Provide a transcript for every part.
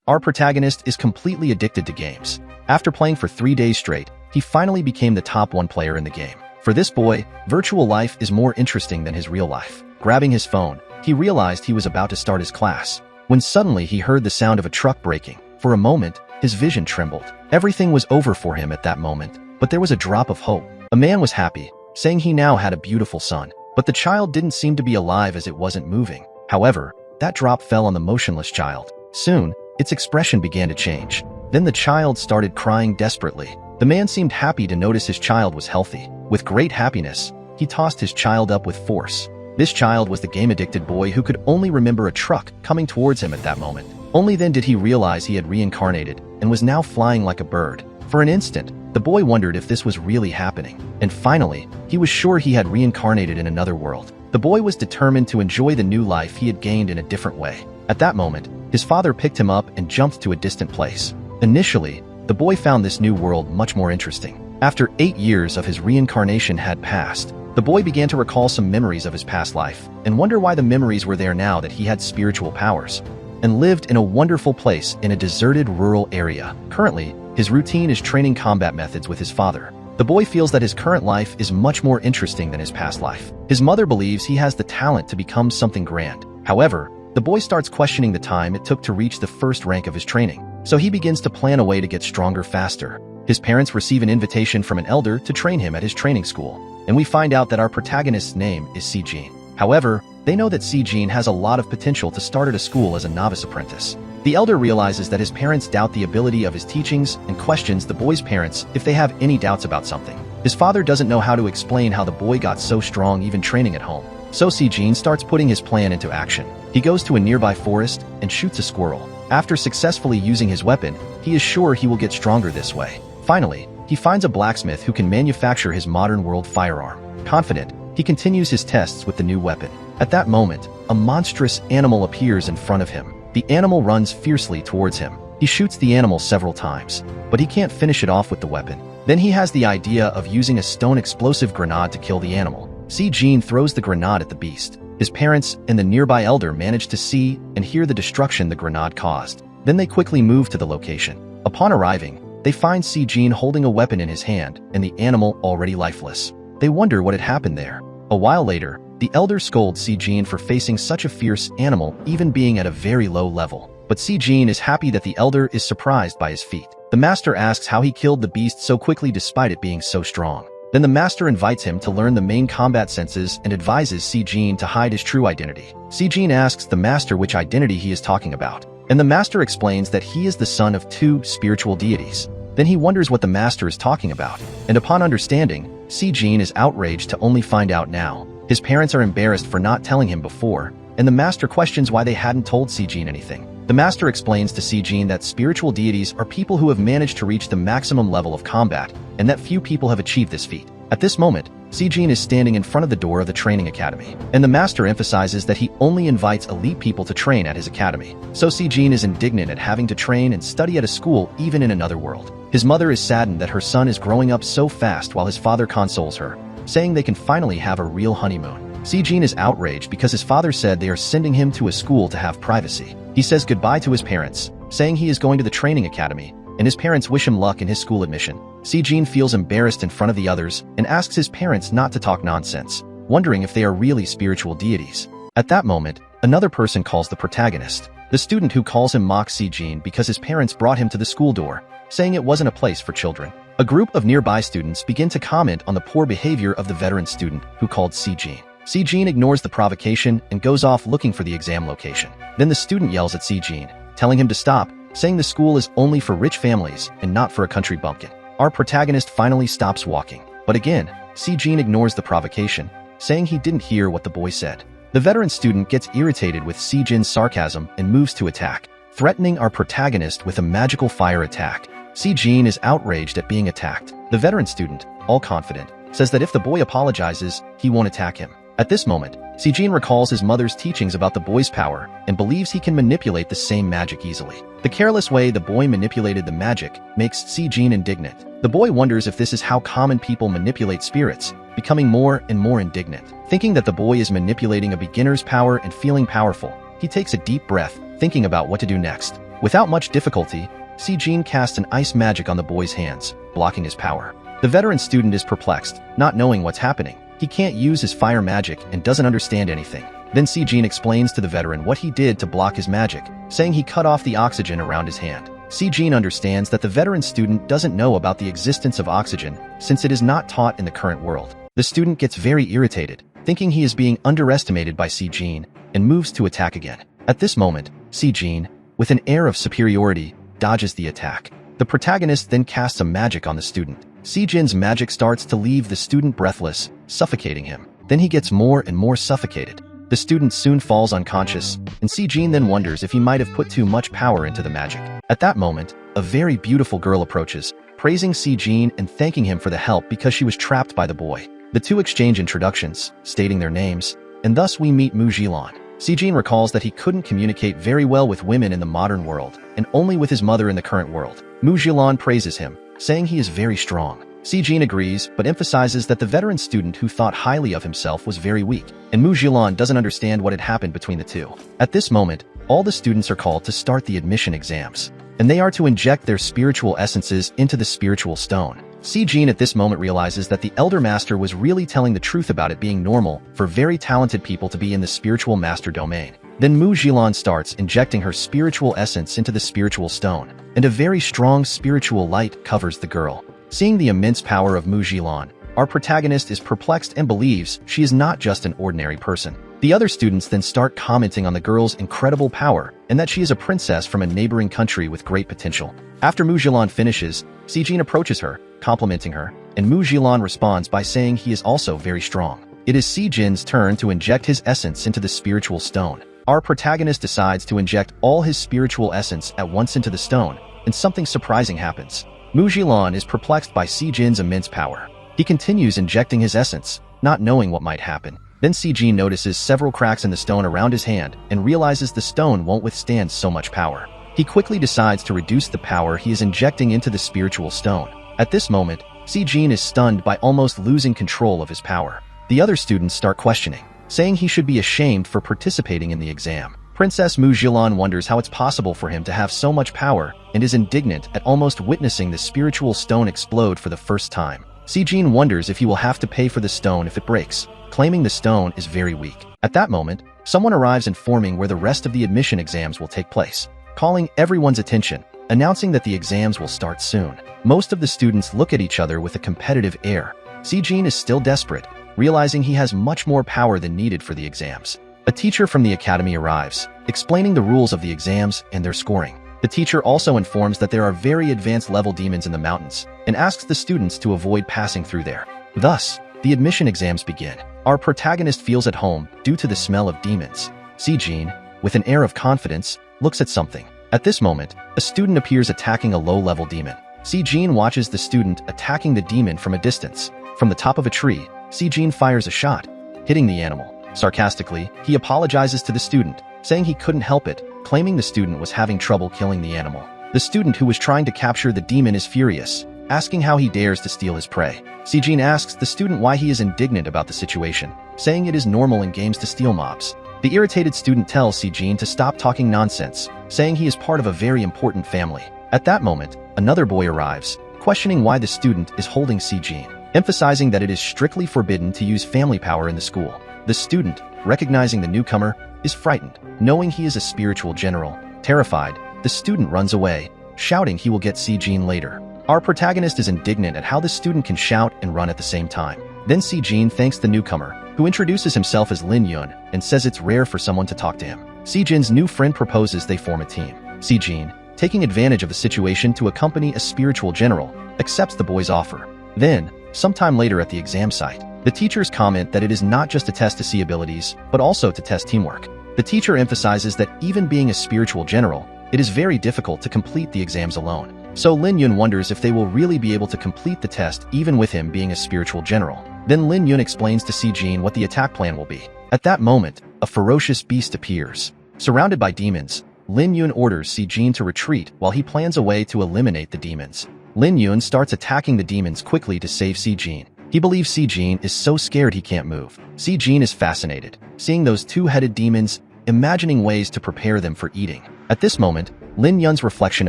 Our protagonist is completely addicted to games. After playing for 3 days straight, he finally became the top 1 player in the game. For this boy, virtual life is more interesting than his real life. Grabbing his phone, he realized he was about to start his class, when suddenly he heard the sound of a truck braking. For a moment, his vision trembled. Everything was over for him at that moment, but there was a drop of hope. A man was happy, saying he now had a beautiful son, but the child didn't seem to be alive as it wasn't moving. However, that drop fell on the motionless child. Soon, its expression began to change. Then the child started crying desperately. The man seemed happy to notice his child was healthy. With great happiness, he tossed his child up with force. This child was the game-addicted boy who could only remember a truck coming towards him at that moment. Only then did he realize he had reincarnated and was now flying like a bird. For an instant, the boy wondered if this was really happening. And finally, he was sure he had reincarnated in another world. The boy was determined to enjoy the new life he had gained in a different way. At that moment, his father picked him up and jumped to a distant place. Initially, the boy found this new world much more interesting. After 8 years of his reincarnation had passed, the boy began to recall some memories of his past life and wonder why the memories were there now that he had spiritual powers and lived in a wonderful place in a deserted rural area. Currently, his routine is training combat methods with his father. The boy feels that his current life is much more interesting than his past life. His mother believes he has the talent to become something grand. However, the boy starts questioning the time it took to reach the first rank of his training. So he begins to plan a way to get stronger faster. His parents receive an invitation from an elder to train him at his training school, and we find out that our protagonist's name is Si-jin. However, they know that Si-jin has a lot of potential to start at a school as a novice apprentice. The elder realizes that his parents doubt the ability of his teachings and questions the boy's parents if they have any doubts about something. His father doesn't know how to explain how the boy got so strong even training at home. So Si-jin starts putting his plan into action. He goes to a nearby forest and shoots a squirrel. After successfully using his weapon, he is sure he will get stronger this way. Finally, he finds a blacksmith who can manufacture his modern-world firearm. Confident, he continues his tests with the new weapon. At that moment, a monstrous animal appears in front of him. The animal runs fiercely towards him. He shoots the animal several times, but he can't finish it off with the weapon. Then he has the idea of using a stone explosive grenade to kill the animal. Si-jin throws the grenade at the beast. His parents and the nearby elder manage to see and hear the destruction the grenade caused. Then they quickly move to the location. Upon arriving, they find Si-jin holding a weapon in his hand and the animal already lifeless. They wonder what had happened there. A while later, the elder scolds Si-jin for facing such a fierce animal even being at a very low level. But Si-jin is happy that the elder is surprised by his feat. The master asks how he killed the beast so quickly despite it being so strong. Then the master invites him to learn the main combat senses and advises Si-jin to hide his true identity. Si-jin asks the master which identity he is talking about, and the master explains that he is the son of 2 spiritual deities. Then he wonders what the master is talking about, and upon understanding, Si-jin is outraged to only find out now. His parents are embarrassed for not telling him before, and the master questions why they hadn't told Si-jin anything. The master explains to Si-jin that spiritual deities are people who have managed to reach the maximum level of combat, and that few people have achieved this feat. At this moment, Si-jin is standing in front of the door of the training academy, and the master emphasizes that he only invites elite people to train at his academy. So Si-jin is indignant at having to train and study at a school even in another world. His mother is saddened that her son is growing up so fast while his father consoles her, saying they can finally have a real honeymoon. Si-jin is outraged because his father said they are sending him to a school to have privacy. He says goodbye to his parents, saying he is going to the training academy, and his parents wish him luck in his school admission. Si-jin feels embarrassed in front of the others and asks his parents not to talk nonsense, wondering if they are really spiritual deities. At that moment, another person calls the protagonist. The student who calls him mocks Si-jin because his parents brought him to the school door, saying it wasn't a place for children. A group of nearby students begin to comment on the poor behavior of the veteran student who called Si-jin. Si-jin ignores the provocation and goes off looking for the exam location. Then the student yells at Si-jin, telling him to stop, saying the school is only for rich families and not for a country bumpkin. Our protagonist finally stops walking, but again, Si-jin ignores the provocation, saying he didn't hear what the boy said. The veteran student gets irritated with Si-jin's sarcasm and moves to attack, threatening our protagonist with a magical fire attack. Si-jin is outraged at being attacked. The veteran student, all confident, says that if the boy apologizes, he won't attack him. At this moment, Si-jin recalls his mother's teachings about the boy's power and believes he can manipulate the same magic easily. The careless way the boy manipulated the magic makes Si-jin indignant. The boy wonders if this is how common people manipulate spirits, becoming more and more indignant. Thinking that the boy is manipulating a beginner's power and feeling powerful, he takes a deep breath, thinking about what to do next. Without much difficulty, Si-jin casts an ice magic on the boy's hands, blocking his power. The veteran student is perplexed, not knowing what's happening. He can't use his fire magic and doesn't understand anything. Then Si-jin explains to the veteran what he did to block his magic, saying he cut off the oxygen around his hand. Si-jin understands that the veteran student doesn't know about the existence of oxygen since it is not taught in the current world. The student gets very irritated, thinking he is being underestimated by Si-jin, and moves to attack again. At this moment, Si-jin, with an air of superiority, dodges the attack. The protagonist then casts a magic on the student. Si-jin's magic starts to leave the student breathless, suffocating him. Then he gets more and more suffocated. The student soon falls unconscious, and Si-jin then wonders if he might have put too much power into the magic. At that moment, a very beautiful girl approaches, praising Si-jin and thanking him for the help because she was trapped by the boy. The two exchange introductions, stating their names, and thus we meet Mu-jilon. Si-jin recalls that he couldn't communicate very well with women in the modern world, and only with his mother in the current world. Mu-jilon praises him, saying he is very strong. Si-jin agrees, but emphasizes that the veteran student who thought highly of himself was very weak, and Mu-jilon doesn't understand what had happened between the two. At this moment, all the students are called to start the admission exams, and they are to inject their spiritual essences into the spiritual stone. Si-jin at this moment realizes that the Elder Master was really telling the truth about it being normal for very talented people to be in the spiritual master domain. Then Mu-jilon starts injecting her spiritual essence into the spiritual stone, and a very strong spiritual light covers the girl. Seeing the immense power of Mu-jilon, our protagonist is perplexed and believes she is not just an ordinary person. The other students then start commenting on the girl's incredible power and that she is a princess from a neighboring country with great potential. After Mu-jilon finishes, Si-jin approaches her, complimenting her, and Mu-jilon responds by saying he is also very strong. It is Si-jin's turn to inject his essence into the spiritual stone. Our protagonist decides to inject all his spiritual essence at once into the stone, and something surprising happens. Mu-jilon is perplexed by Si-jin's immense power. He continues injecting his essence, not knowing what might happen. Then Si-jin notices several cracks in the stone around his hand and realizes the stone won't withstand so much power. He quickly decides to reduce the power he is injecting into the spiritual stone. At this moment, Si-jin is stunned by almost losing control of his power. The other students start questioning, saying he should be ashamed for participating in the exam. Princess Mu-jilon wonders how it's possible for him to have so much power and is indignant at almost witnessing the spiritual stone explode for the first time. Si-jin wonders if he will have to pay for the stone if it breaks, claiming the stone is very weak. At that moment, someone arrives informing where the rest of the admission exams will take place, calling everyone's attention, announcing that the exams will start soon. Most of the students look at each other with a competitive air. Si-jin is still desperate, realizing he has much more power than needed for the exams. A teacher from the academy arrives, explaining the rules of the exams and their scoring. The teacher also informs that there are very advanced level demons in the mountains, and asks the students to avoid passing through there. Thus, the admission exams begin. Our protagonist feels at home due to the smell of demons. Si-jin, with an air of confidence, looks at something. At this moment, a student appears attacking a low-level demon. Si-jin watches the student attacking the demon from a distance. From the top of a tree, Si-jin fires a shot, hitting the animal. Sarcastically, he apologizes to the student, saying he couldn't help it, claiming the student was having trouble killing the animal. The student who was trying to capture the demon is furious, asking how he dares to steal his prey. Si-jin asks the student why he is indignant about the situation, saying it is normal in games to steal mobs. The irritated student tells Si-jin to stop talking nonsense, saying he is part of a very important family. At that moment, another boy arrives, questioning why the student is holding Si-jin, emphasizing that it is strictly forbidden to use family power in the school. The student, recognizing the newcomer, is frightened, knowing he is a spiritual general. Terrified, the student runs away, shouting he will get Si-jin later. Our protagonist is indignant at how the student can shout and run at the same time. Then Si-jin thanks the newcomer, who introduces himself as Lin Yun and says it's rare for someone to talk to him. Si-jin's new friend proposes they form a team. Si-jin, taking advantage of the situation to accompany a spiritual general, accepts the boy's offer. Then, sometime later at the exam site, the teachers comment that it is not just a test to see abilities, but also to test teamwork. The teacher emphasizes that even being a spiritual general, it is very difficult to complete the exams alone. So Lin Yun wonders if they will really be able to complete the test even with him being a spiritual general. Then Lin Yun explains to Si-jin what the attack plan will be. At that moment, a ferocious beast appears. Surrounded by demons, Lin Yun orders Si-jin to retreat while he plans a way to eliminate the demons. Lin Yun starts attacking the demons quickly to save Si-jin. He believes Si-jin is so scared he can't move. Si-jin is fascinated, seeing those two-headed demons, imagining ways to prepare them for eating. At this moment, Lin Yun's reflection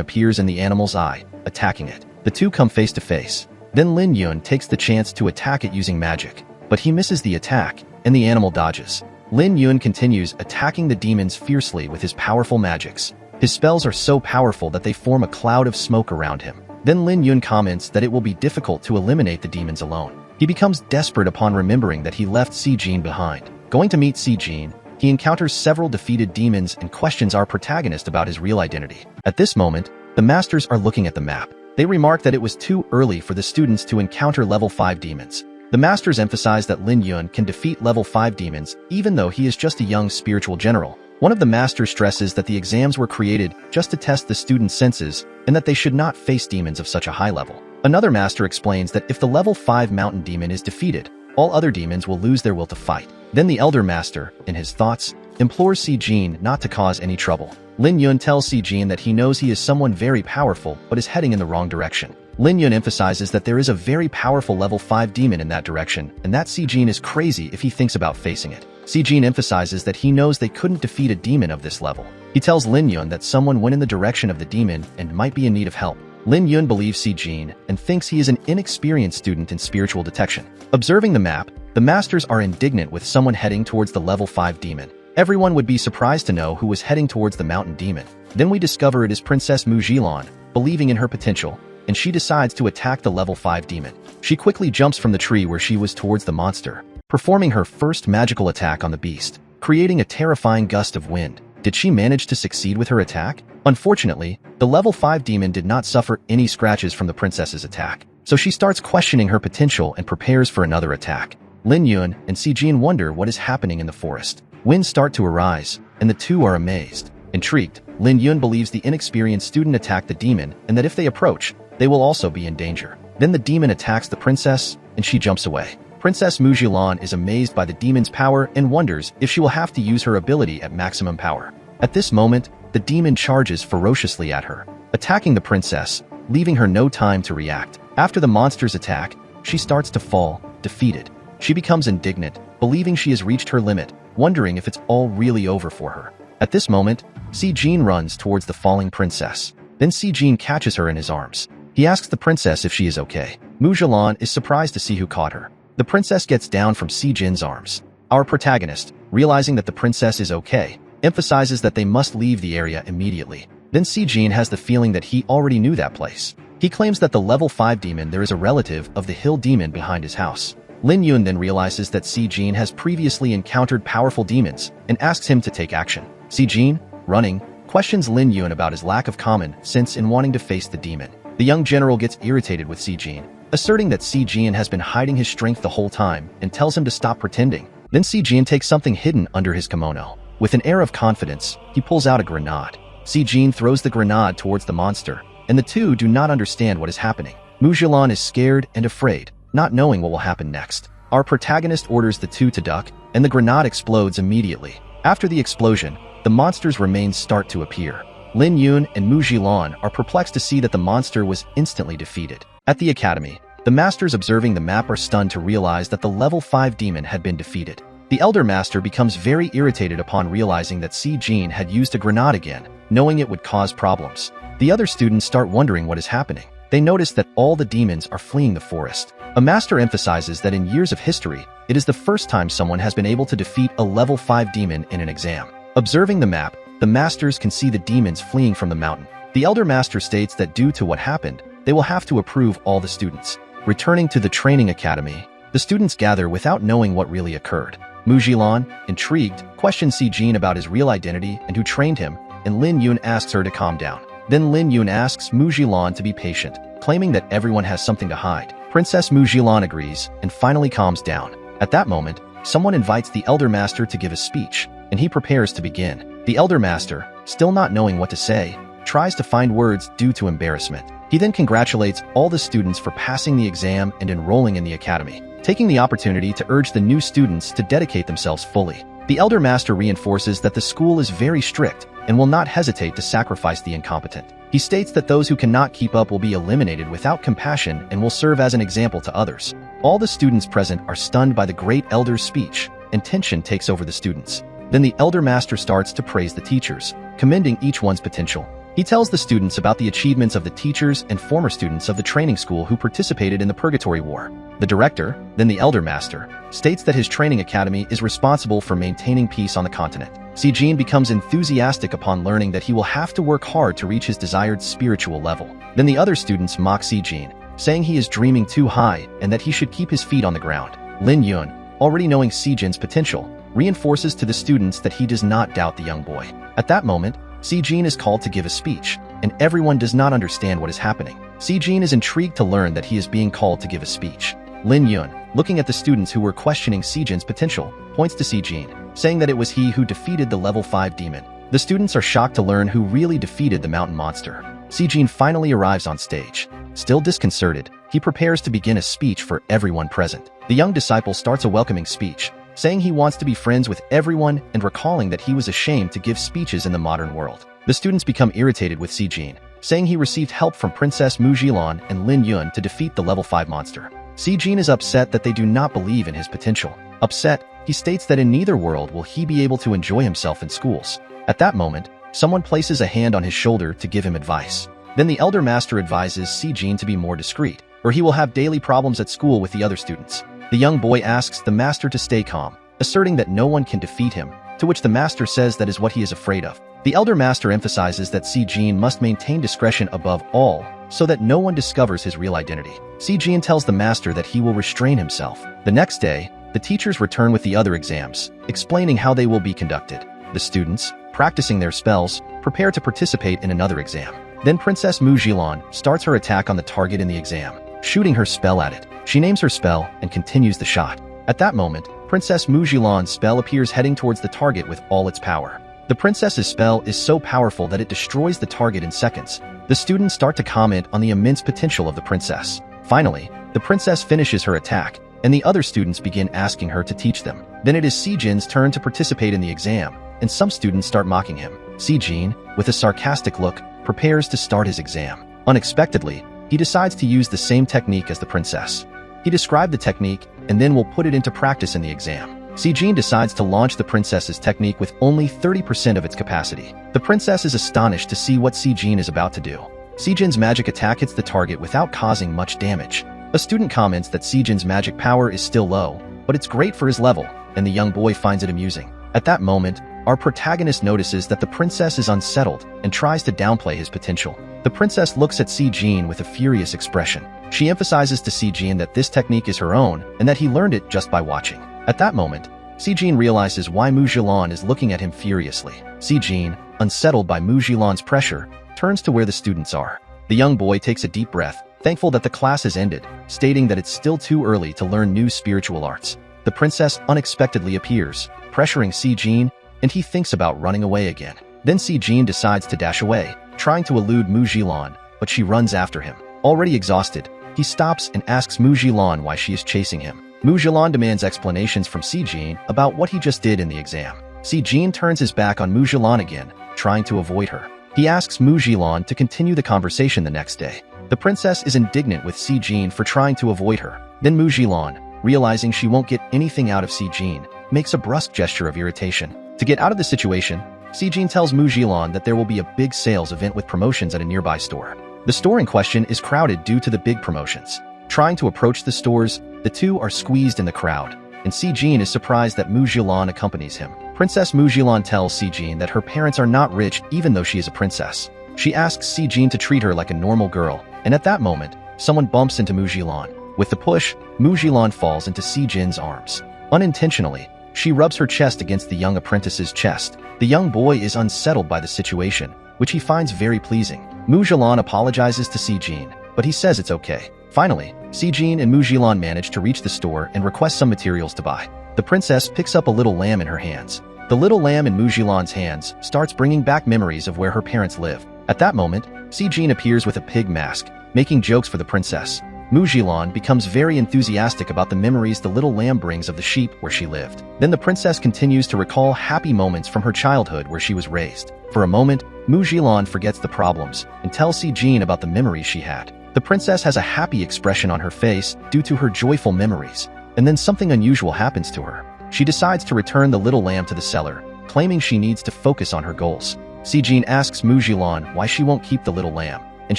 appears in the animal's eye, attacking it. The two come face to face. Then Lin Yun takes the chance to attack it using magic, but he misses the attack, and the animal dodges. Lin Yun continues attacking the demons fiercely with his powerful magics. His spells are so powerful that they form a cloud of smoke around him. Then Lin Yun comments that it will be difficult to eliminate the demons alone. He becomes desperate upon remembering that he left Si Jin behind. Going to meet Si Jin, he encounters several defeated demons and questions our protagonist about his real identity. At this moment, the masters are looking at the map. They remark that it was too early for the students to encounter level 5 demons. The masters emphasize that Lin Yun can defeat level 5 demons even though he is just a young spiritual general. One of the masters stresses that the exams were created just to test the students' senses and that they should not face demons of such a high level. Another master explains that if the level 5 mountain demon is defeated, all other demons will lose their will to fight. Then the elder master, in his thoughts, implores Si Jin not to cause any trouble. Lin Yun tells Si Jin that he knows he is someone very powerful but is heading in the wrong direction. Lin Yun emphasizes that there is a very powerful level 5 demon in that direction and that Si Jin is crazy if he thinks about facing it. Si Jin emphasizes that he knows they couldn't defeat a demon of this level. He tells Lin Yun that someone went in the direction of the demon and might be in need of help. Lin Yun believes Si Jin and thinks he is an inexperienced student in spiritual detection. Observing the map, the masters are indignant with someone heading towards the level 5 demon. Everyone would be surprised to know who was heading towards the mountain demon. Then we discover it is Princess Mujilan, believing in her potential, and she decides to attack the level 5 demon. She quickly jumps from the tree where she was towards the monster, performing her first magical attack on the beast, creating a terrifying gust of wind. Did she manage to succeed with her attack? Unfortunately, the level 5 demon did not suffer any scratches from the princess's attack, so she starts questioning her potential and prepares for another attack. Lin Yun and Si Jin wonder what is happening in the forest. Winds start to arise, and the two are amazed. Intrigued, Lin Yun believes the inexperienced student attacked the demon and that if they approach, they will also be in danger. Then the demon attacks the princess, and she jumps away. Princess Mujilan is amazed by the demon's power and wonders if she will have to use her ability at maximum power. At this moment, the demon charges ferociously at her, attacking the princess, leaving her no time to react. After the monster's attack, she starts to fall, defeated. She becomes indignant, believing she has reached her limit, wondering if it's all really over for her. At this moment, Si Jin runs towards the falling princess. Then Si Jin catches her in his arms. He asks the princess if she is okay. Mujilan is surprised to see who caught her. The princess gets down from Si Jin's arms. Our protagonist, realizing that the princess is okay, emphasizes that they must leave the area immediately. Then Si Jin has the feeling that he already knew that place. He claims that the level 5 demon there is a relative of the hill demon behind his house. Lin Yun then realizes that Si Jin has previously encountered powerful demons and asks him to take action. Si Jin, running, questions Lin Yun about his lack of common sense in wanting to face the demon. The young general gets irritated with Si Jin, asserting that Si Jin has been hiding his strength the whole time and tells him to stop pretending. Then Si Jin takes something hidden under his kimono. With an air of confidence, he pulls out a grenade. Si Jin throws the grenade towards the monster, and the two do not understand what is happening. Mujilan is scared and afraid, not knowing what will happen next. Our protagonist orders the two to duck, and the grenade explodes immediately. After the explosion, the monster's remains start to appear. Lin Yun and Mujilan are perplexed to see that the monster was instantly defeated. At the academy, the masters observing the map are stunned to realize that the level 5 demon had been defeated. The elder master becomes very irritated upon realizing that Si Jin had used a grenade again, knowing it would cause problems. The other students start wondering what is happening. They notice that all the demons are fleeing the forest. A master emphasizes that in years of history, it is the first time someone has been able to defeat a level 5 demon in an exam. Observing the map, the masters can see the demons fleeing from the mountain. The elder master states that due to what happened, they will have to approve all the students. Returning to the training academy, the students gather without knowing what really occurred. Mujilan, intrigued, questions Si Jin about his real identity and who trained him, and Lin Yun asks her to calm down. Then Lin Yun asks Mujilan to be patient, claiming that everyone has something to hide. Princess Mujilan agrees and finally calms down. At that moment, someone invites the elder master to give a speech, and he prepares to begin. The elder master, still not knowing what to say, tries to find words due to embarrassment. He then congratulates all the students for passing the exam and enrolling in the academy, taking the opportunity to urge the new students to dedicate themselves fully. The elder master reinforces that the school is very strict and will not hesitate to sacrifice the incompetent. He states that those who cannot keep up will be eliminated without compassion and will serve as an example to others. All the students present are stunned by the great elder's speech, and tension takes over the students. Then the elder master starts to praise the teachers, commending each one's potential. He tells the students about the achievements of the teachers and former students of the training school who participated in the Purgatory War. The director, then the Elder Master, states that his training academy is responsible for maintaining peace on the continent. Si-jin becomes enthusiastic upon learning that he will have to work hard to reach his desired spiritual level. Then the other students mock Si-jin, saying he is dreaming too high and that he should keep his feet on the ground. Lin Yun, already knowing Si-jin's potential, reinforces to the students that he does not doubt the young boy. At that moment, Si-jin is called to give a speech, and everyone does not understand what is happening. Si-jin is intrigued to learn that he is being called to give a speech. Lin Yun, looking at the students who were questioning Si-jin's potential, points to Si-jin, saying that it was he who defeated the level 5 demon. The students are shocked to learn who really defeated the mountain monster. Si-jin finally arrives on stage. Still disconcerted, he prepares to begin a speech for everyone present. The young disciple starts a welcoming speech, saying he wants to be friends with everyone and recalling that he was ashamed to give speeches in the modern world. The students become irritated with Si-jin, saying he received help from Princess Mujilan and Lin Yun to defeat the level 5 monster. Si-jin is upset that they do not believe in his potential. Upset, he states that in neither world will he be able to enjoy himself in schools. At that moment, someone places a hand on his shoulder to give him advice. Then the Elder Master advises Si-jin to be more discreet, or he will have daily problems at school with the other students. The young boy asks the master to stay calm, asserting that no one can defeat him, to which the master says that is what he is afraid of. The Elder Master emphasizes that Si-jin must maintain discretion above all, so that no one discovers his real identity. Si-jin tells the master that he will restrain himself. The next day, the teachers return with the other exams, explaining how they will be conducted. The students, practicing their spells, prepare to participate in another exam. Then Princess Mujilan starts her attack on the target in the exam, shooting her spell at it. She names her spell and continues the shot. At that moment, Princess Mujilan's spell appears heading towards the target with all its power. The princess's spell is so powerful that it destroys the target in seconds. The students start to comment on the immense potential of the princess. Finally, the princess finishes her attack, and the other students begin asking her to teach them. Then it is Si-jin's turn to participate in the exam, and some students start mocking him. Si-jin, with a sarcastic look, prepares to start his exam. Unexpectedly, he decides to use the same technique as the princess. He described the technique and then will put it into practice in the exam. Si-jin decides to launch the princess's technique with only 30% of its capacity. The princess is astonished to see what Si-jin is about to do. Si-jin's magic attack hits the target without causing much damage. A student comments that Si-jin's magic power is still low, but it's great for his level, and the young boy finds it amusing. At that moment, our protagonist notices that the princess is unsettled and tries to downplay his potential. The princess looks at Si-jin with a furious expression. She emphasizes to Si-jin that this technique is her own and that he learned it just by watching. At that moment, Si-jin realizes why Mujilan is looking at him furiously. Si-jin, unsettled by Mujilan's pressure, turns to where the students are. The young boy takes a deep breath, thankful that the class has ended, stating that it's still too early to learn new spiritual arts. The princess unexpectedly appears, pressuring Si-jin, and he thinks about running away again. Then Si-jin decides to dash away, trying to elude Mujilan, but she runs after him. Already exhausted, he stops and asks Mujilan why she is chasing him. Mujilan demands explanations from Si-jin about what he just did in the exam. Si-jin turns his back on Mujilan again, trying to avoid her. He asks Mujilan to continue the conversation the next day. The princess is indignant with Si-jin for trying to avoid her. Then Mujilan, realizing she won't get anything out of Si-jin, makes a brusque gesture of irritation. To get out of the situation, Si-jin tells Mujilan that there will be a big sales event with promotions at a nearby store. The store in question is crowded due to the big promotions. Trying to approach the stores, the two are squeezed in the crowd, and Si-jin is surprised that Mujilan accompanies him. Princess Mujilan tells Si-jin that her parents are not rich even though she is a princess. She asks Si-jin to treat her like a normal girl, and at that moment, someone bumps into Mujilan. With the push, Mujilan falls into Si-jin's arms. Unintentionally, she rubs her chest against the young apprentice's chest. The young boy is unsettled by the situation, which he finds very pleasing. Mujilan apologizes to Si-jin, but he says it's okay. Finally, Si-jin and Mujilan manage to reach the store and request some materials to buy. The princess picks up a little lamb in her hands. The little lamb in Mujilan's hands starts bringing back memories of where her parents live. At that moment, Si-jin appears with a pig mask, making jokes for the princess. Mujilan becomes very enthusiastic about the memories the little lamb brings of the sheep where she lived. Then the princess continues to recall happy moments from her childhood where she was raised. For a moment, Mujilan forgets the problems and tells Si-jin about the memories she had. The princess has a happy expression on her face due to her joyful memories, and then something unusual happens to her. She decides to return the little lamb to the seller, claiming she needs to focus on her goals. Si-jin asks Mujilan why she won't keep the little lamb, and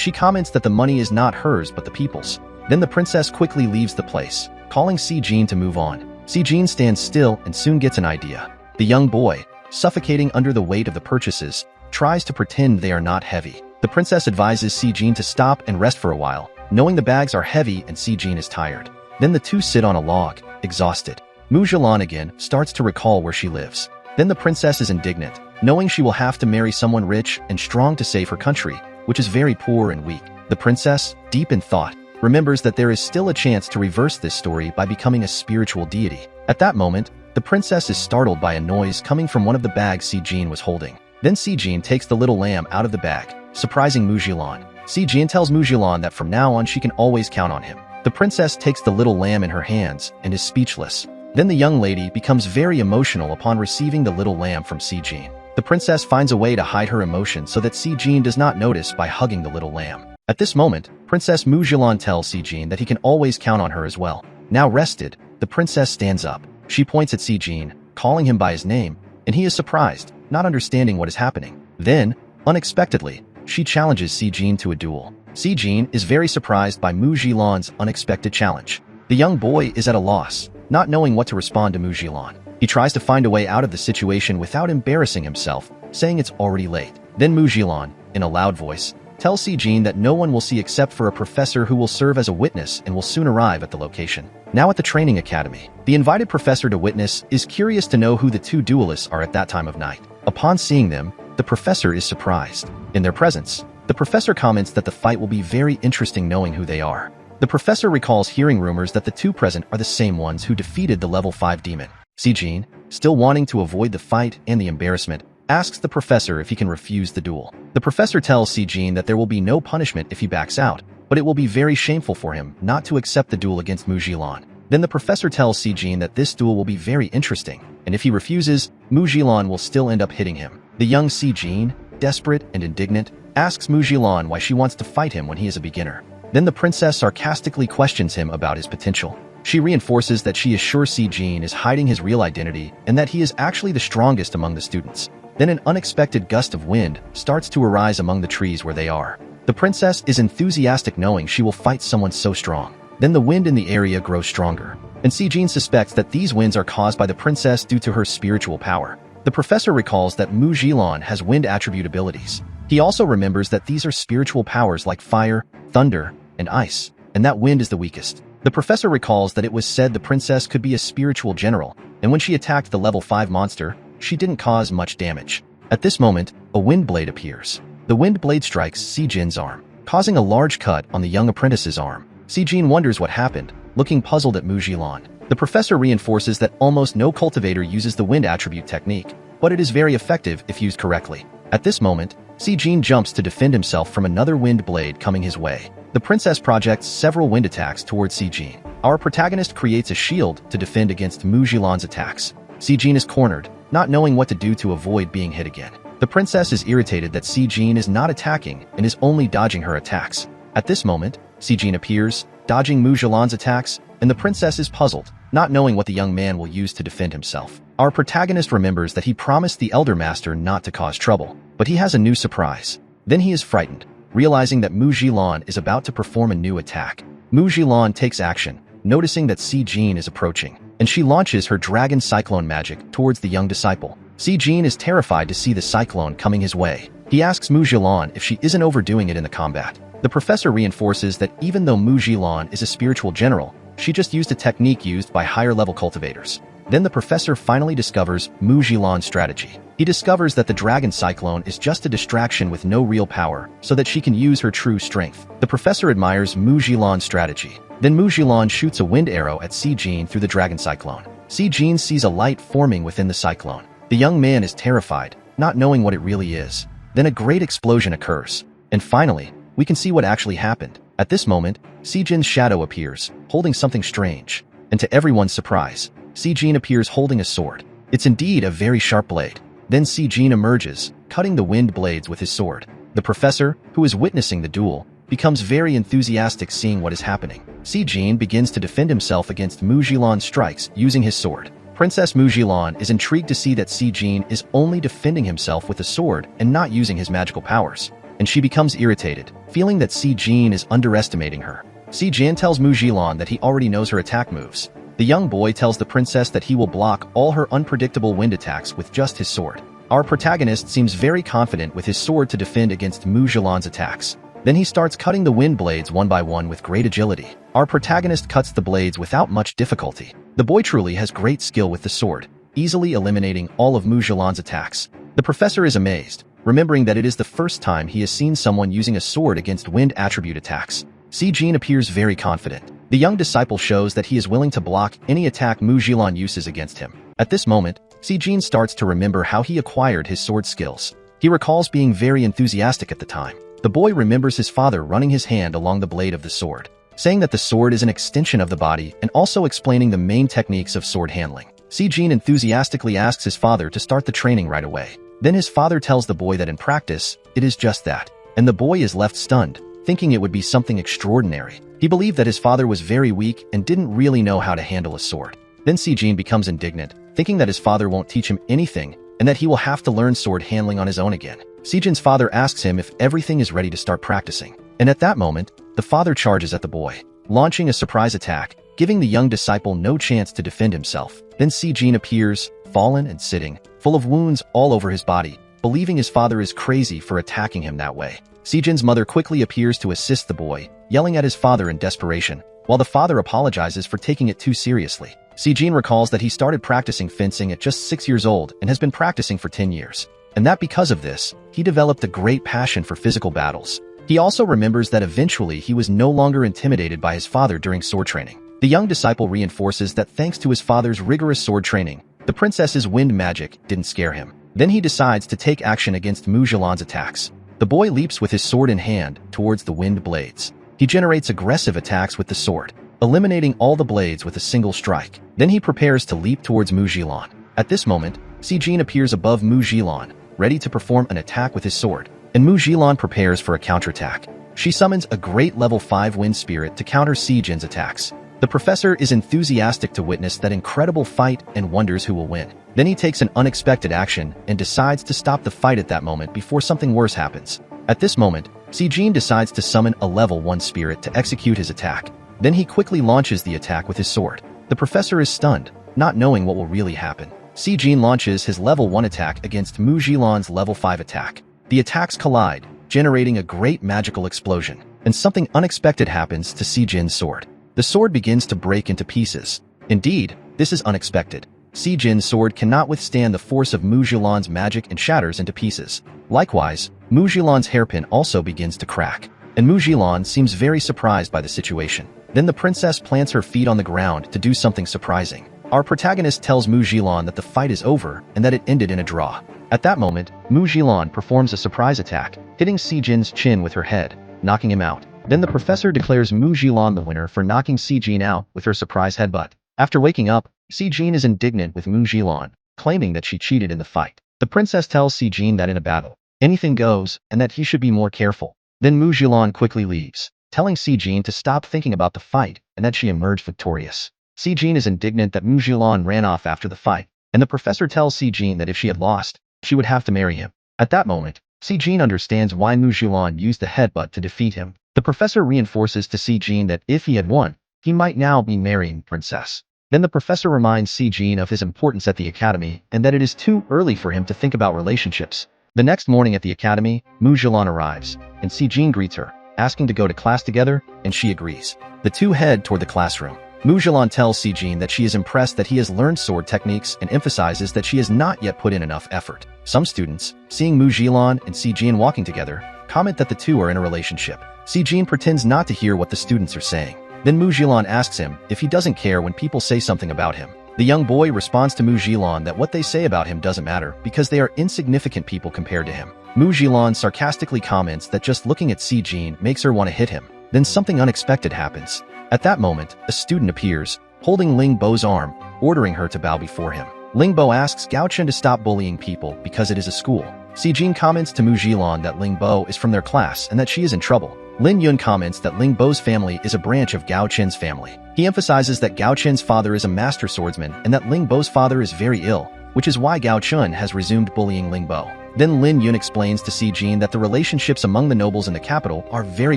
she comments that the money is not hers but the people's. Then the princess quickly leaves the place, calling Si-jin to move on. Si-jin stands still and soon gets an idea. The young boy, suffocating under the weight of the purchases, tries to pretend they are not heavy. The princess advises Si-jin to stop and rest for a while, knowing the bags are heavy and Si-jin is tired. Then the two sit on a log, exhausted. Mujilan again starts to recall where she lives. Then the princess is indignant, knowing she will have to marry someone rich and strong to save her country, which is very poor and weak. The princess, deep in thought, remembers that there is still a chance to reverse this story by becoming a spiritual deity. At that moment, the princess is startled by a noise coming from one of the bags Si-jin was holding. Then Si-jin takes the little lamb out of the bag, surprising Mujilan. Si-jin tells Mujilan that from now on she can always count on him. The princess takes the little lamb in her hands and is speechless. Then the young lady becomes very emotional upon receiving the little lamb from Si-jin. The princess finds a way to hide her emotion so that Si-jin does not notice by hugging the little lamb. At this moment, Princess Mujilan tells Si-jin that he can always count on her as well. Now rested, the princess stands up. She points at Si-jin, calling him by his name, and he is surprised, not understanding what is happening. Then, unexpectedly, she challenges Si-jin to a duel. Si-jin is very surprised by Mujilan's unexpected challenge. The young boy is at a loss, not knowing what to respond to Mujilan. He tries to find a way out of the situation without embarrassing himself, saying it's already late. Then Mujilan, in a loud voice, tells Si-jin that no one will see except for a professor who will serve as a witness and will soon arrive at the location. Now at the training academy, the invited professor to witness is curious to know who the two duelists are at that time of night. Upon seeing them, the professor is surprised. In their presence, the professor comments that the fight will be very interesting knowing who they are. The professor recalls hearing rumors that the two present are the same ones who defeated the level 5 demon. Si-jin, still wanting to avoid the fight and the embarrassment, asks the professor if he can refuse the duel. The professor tells Si-jin that there will be no punishment if he backs out, but it will be very shameful for him not to accept the duel against Mujilan. Then the professor tells Si-jin that this duel will be very interesting, and if he refuses, Mujilan will still end up hitting him. The young Si-jin, desperate and indignant, asks Mujilan why she wants to fight him when he is a beginner. Then the princess sarcastically questions him about his potential. She reinforces that she is sure Si-jin is hiding his real identity and that he is actually the strongest among the students. Then an unexpected gust of wind starts to arise among the trees where they are. The princess is enthusiastic knowing she will fight someone so strong. Then the wind in the area grows stronger, and Si-jin suspects that these winds are caused by the princess due to her spiritual power. The professor recalls that Mujilan has wind attribute abilities. He also remembers that these are spiritual powers like fire, thunder, and ice, and that wind is the weakest. The professor recalls that it was said the princess could be a spiritual general, and when she attacked the level 5 monster, she didn't cause much damage. At this moment, a wind blade appears. The wind blade strikes Si-jin's arm, causing a large cut on the young apprentice's arm. Si-jin wonders what happened, looking puzzled at Mujilan. The professor reinforces that almost no cultivator uses the wind attribute technique, but it is very effective if used correctly. At this moment, Si-jin jumps to defend himself from another wind blade coming his way. The princess projects several wind attacks towards Si-jin. Our protagonist creates a shield to defend against Mujilan's attacks. Si-jin is cornered, not knowing what to do to avoid being hit again. The princess is irritated that Si-jin is not attacking and is only dodging her attacks. At this moment, Si-jin appears, dodging Mujilan's attacks, and the princess is puzzled, not knowing what the young man will use to defend himself. Our protagonist remembers that he promised the elder master not to cause trouble, but he has a new surprise. Then he is frightened, realizing that Mujilan is about to perform a new attack. Mujilan takes action, noticing that Si-jin is approaching, and she launches her dragon cyclone magic towards the young disciple. Si-jin is terrified to see the cyclone coming his way. He asks Mujilan if she isn't overdoing it in the combat. The professor reinforces that even though Mujilan is a spiritual general, she just used a technique used by higher-level cultivators. Then the professor finally discovers Mujilan's strategy. He discovers that the dragon cyclone is just a distraction with no real power, so that she can use her true strength. The professor admires Mujilan's strategy. Then Mujilan shoots a wind arrow at Si-jin through the dragon cyclone. Si-jin sees a light forming within the cyclone. The young man is terrified, not knowing what it really is. Then a great explosion occurs. And finally, we can see what actually happened. At this moment, Si-jin's shadow appears, holding something strange. And to everyone's surprise, Si-jin appears holding a sword. It's indeed a very sharp blade. Then Si-jin emerges, cutting the wind blades with his sword. The professor, who is witnessing the duel, becomes very enthusiastic seeing what is happening. Si-jin begins to defend himself against Mujilan's strikes using his sword. Princess Mujilan is intrigued to see that Si Jin is only defending himself with a sword and not using his magical powers, and she becomes irritated, feeling that Si Jin is underestimating her. Si Jin tells Mujilan that he already knows her attack moves. The young boy tells the princess that he will block all her unpredictable wind attacks with just his sword. Our protagonist seems very confident with his sword to defend against Mujilan's attacks. Then he starts cutting the wind blades one by one with great agility. Our protagonist cuts the blades without much difficulty. The boy truly has great skill with the sword, easily eliminating all of Mujilan's attacks. The professor is amazed, remembering that it is the first time he has seen someone using a sword against wind attribute attacks. Si Jin appears very confident. The young disciple shows that he is willing to block any attack Mujilan uses against him. At this moment, Si Jin starts to remember how he acquired his sword skills. He recalls being very enthusiastic at the time. The boy remembers his father running his hand along the blade of the sword, saying that the sword is an extension of the body and also explaining the main techniques of sword handling. Si Jin enthusiastically asks his father to start the training right away. Then his father tells the boy that in practice, it is just that, and the boy is left stunned, thinking it would be something extraordinary. He believed that his father was very weak and didn't really know how to handle a sword. Then Si Jin becomes indignant, thinking that his father won't teach him anything and that he will have to learn sword handling on his own again. Si Jin's father asks him if everything is ready to start practicing. And at that moment, the father charges at the boy, launching a surprise attack, giving the young disciple no chance to defend himself. Then Si Jin appears, fallen and sitting, full of wounds all over his body, believing his father is crazy for attacking him that way. Si Jin's mother quickly appears to assist the boy, yelling at his father in desperation, while the father apologizes for taking it too seriously. Si Jin recalls that he started practicing fencing at just 6 years old and has been practicing for 10 years. And that because of this, he developed a great passion for physical battles. He also remembers that eventually he was no longer intimidated by his father during sword training. The young disciple reinforces that thanks to his father's rigorous sword training, the princess's wind magic didn't scare him. Then he decides to take action against Mujilan's attacks. The boy leaps with his sword in hand towards the wind blades. He generates aggressive attacks with the sword, eliminating all the blades with a single strike. Then he prepares to leap towards Mujilan. At this moment, Si Jin appears above Mujilan, ready to perform an attack with his sword, and Mujilan prepares for a counterattack. She summons a great level 5 wind spirit to counter Si Jin's attacks. The professor is enthusiastic to witness that incredible fight and wonders who will win. Then he takes an unexpected action and decides to stop the fight at that moment before something worse happens. At this moment, Si Jin decides to summon a level 1 spirit to execute his attack. Then he quickly launches the attack with his sword. The professor is stunned, not knowing what will really happen. Si Jin launches his level 1 attack against Mujilan's level 5 attack. The attacks collide, generating a great magical explosion, and something unexpected happens to Si Jin's sword. The sword begins to break into pieces. Indeed, this is unexpected. Si Jin's sword cannot withstand the force of Mujilan's magic and shatters into pieces. Likewise, Mujilan's hairpin also begins to crack, and Mujilan seems very surprised by the situation. Then the princess plants her feet on the ground to do something surprising. Our protagonist tells Mujilan that the fight is over and that it ended in a draw. At that moment, Mujilan performs a surprise attack, hitting Si Jin's chin with her head, knocking him out. Then the professor declares Mujilan the winner for knocking Si Jin out with her surprise headbutt. After waking up, Si Jin is indignant with Mujilan, claiming that she cheated in the fight. The princess tells Si Jin that in a battle, anything goes and that he should be more careful. Then Mujilan quickly leaves, telling Si Jin to stop thinking about the fight and that she emerged victorious. Si Jin is indignant that Mujilan ran off after the fight, and the professor tells Si Jin that if she had lost, she would have to marry him. At that moment, Si Jin understands why Mujilan used the headbutt to defeat him. The professor reinforces to Si Jin that if he had won, he might now be marrying Princess. Then the professor reminds Si Jin of his importance at the academy and that it is too early for him to think about relationships. The next morning at the academy, Mujilan arrives, and Si Jin greets her, asking to go to class together, and she agrees. The two head toward the classroom. Mujilan tells Si Jin that she is impressed that he has learned sword techniques and emphasizes that she has not yet put in enough effort. Some students, seeing Mujilan and Si Jin walking together, comment that the two are in a relationship. Si Jin pretends not to hear what the students are saying. Then Mujilan asks him if he doesn't care when people say something about him. The young boy responds to Mujilan that what they say about him doesn't matter because they are insignificant people compared to him. Mujilan sarcastically comments that just looking at Si Jin makes her want to hit him. Then something unexpected happens. At that moment, a student appears, holding Ling Bo's arm, ordering her to bow before him. Ling Bo asks Gao Chen to stop bullying people because it is a school. Si Jin comments to Mu Jilon that Ling Bo is from their class and that she is in trouble. Lin Yun comments that Ling Bo's family is a branch of Gao Chen's family. He emphasizes that Gao Chen's father is a master swordsman and that Ling Bo's father is very ill, which is why Gao Chun has resumed bullying Ling Bo. Then Lin Yun explains to Si Jin that the relationships among the nobles in the capital are very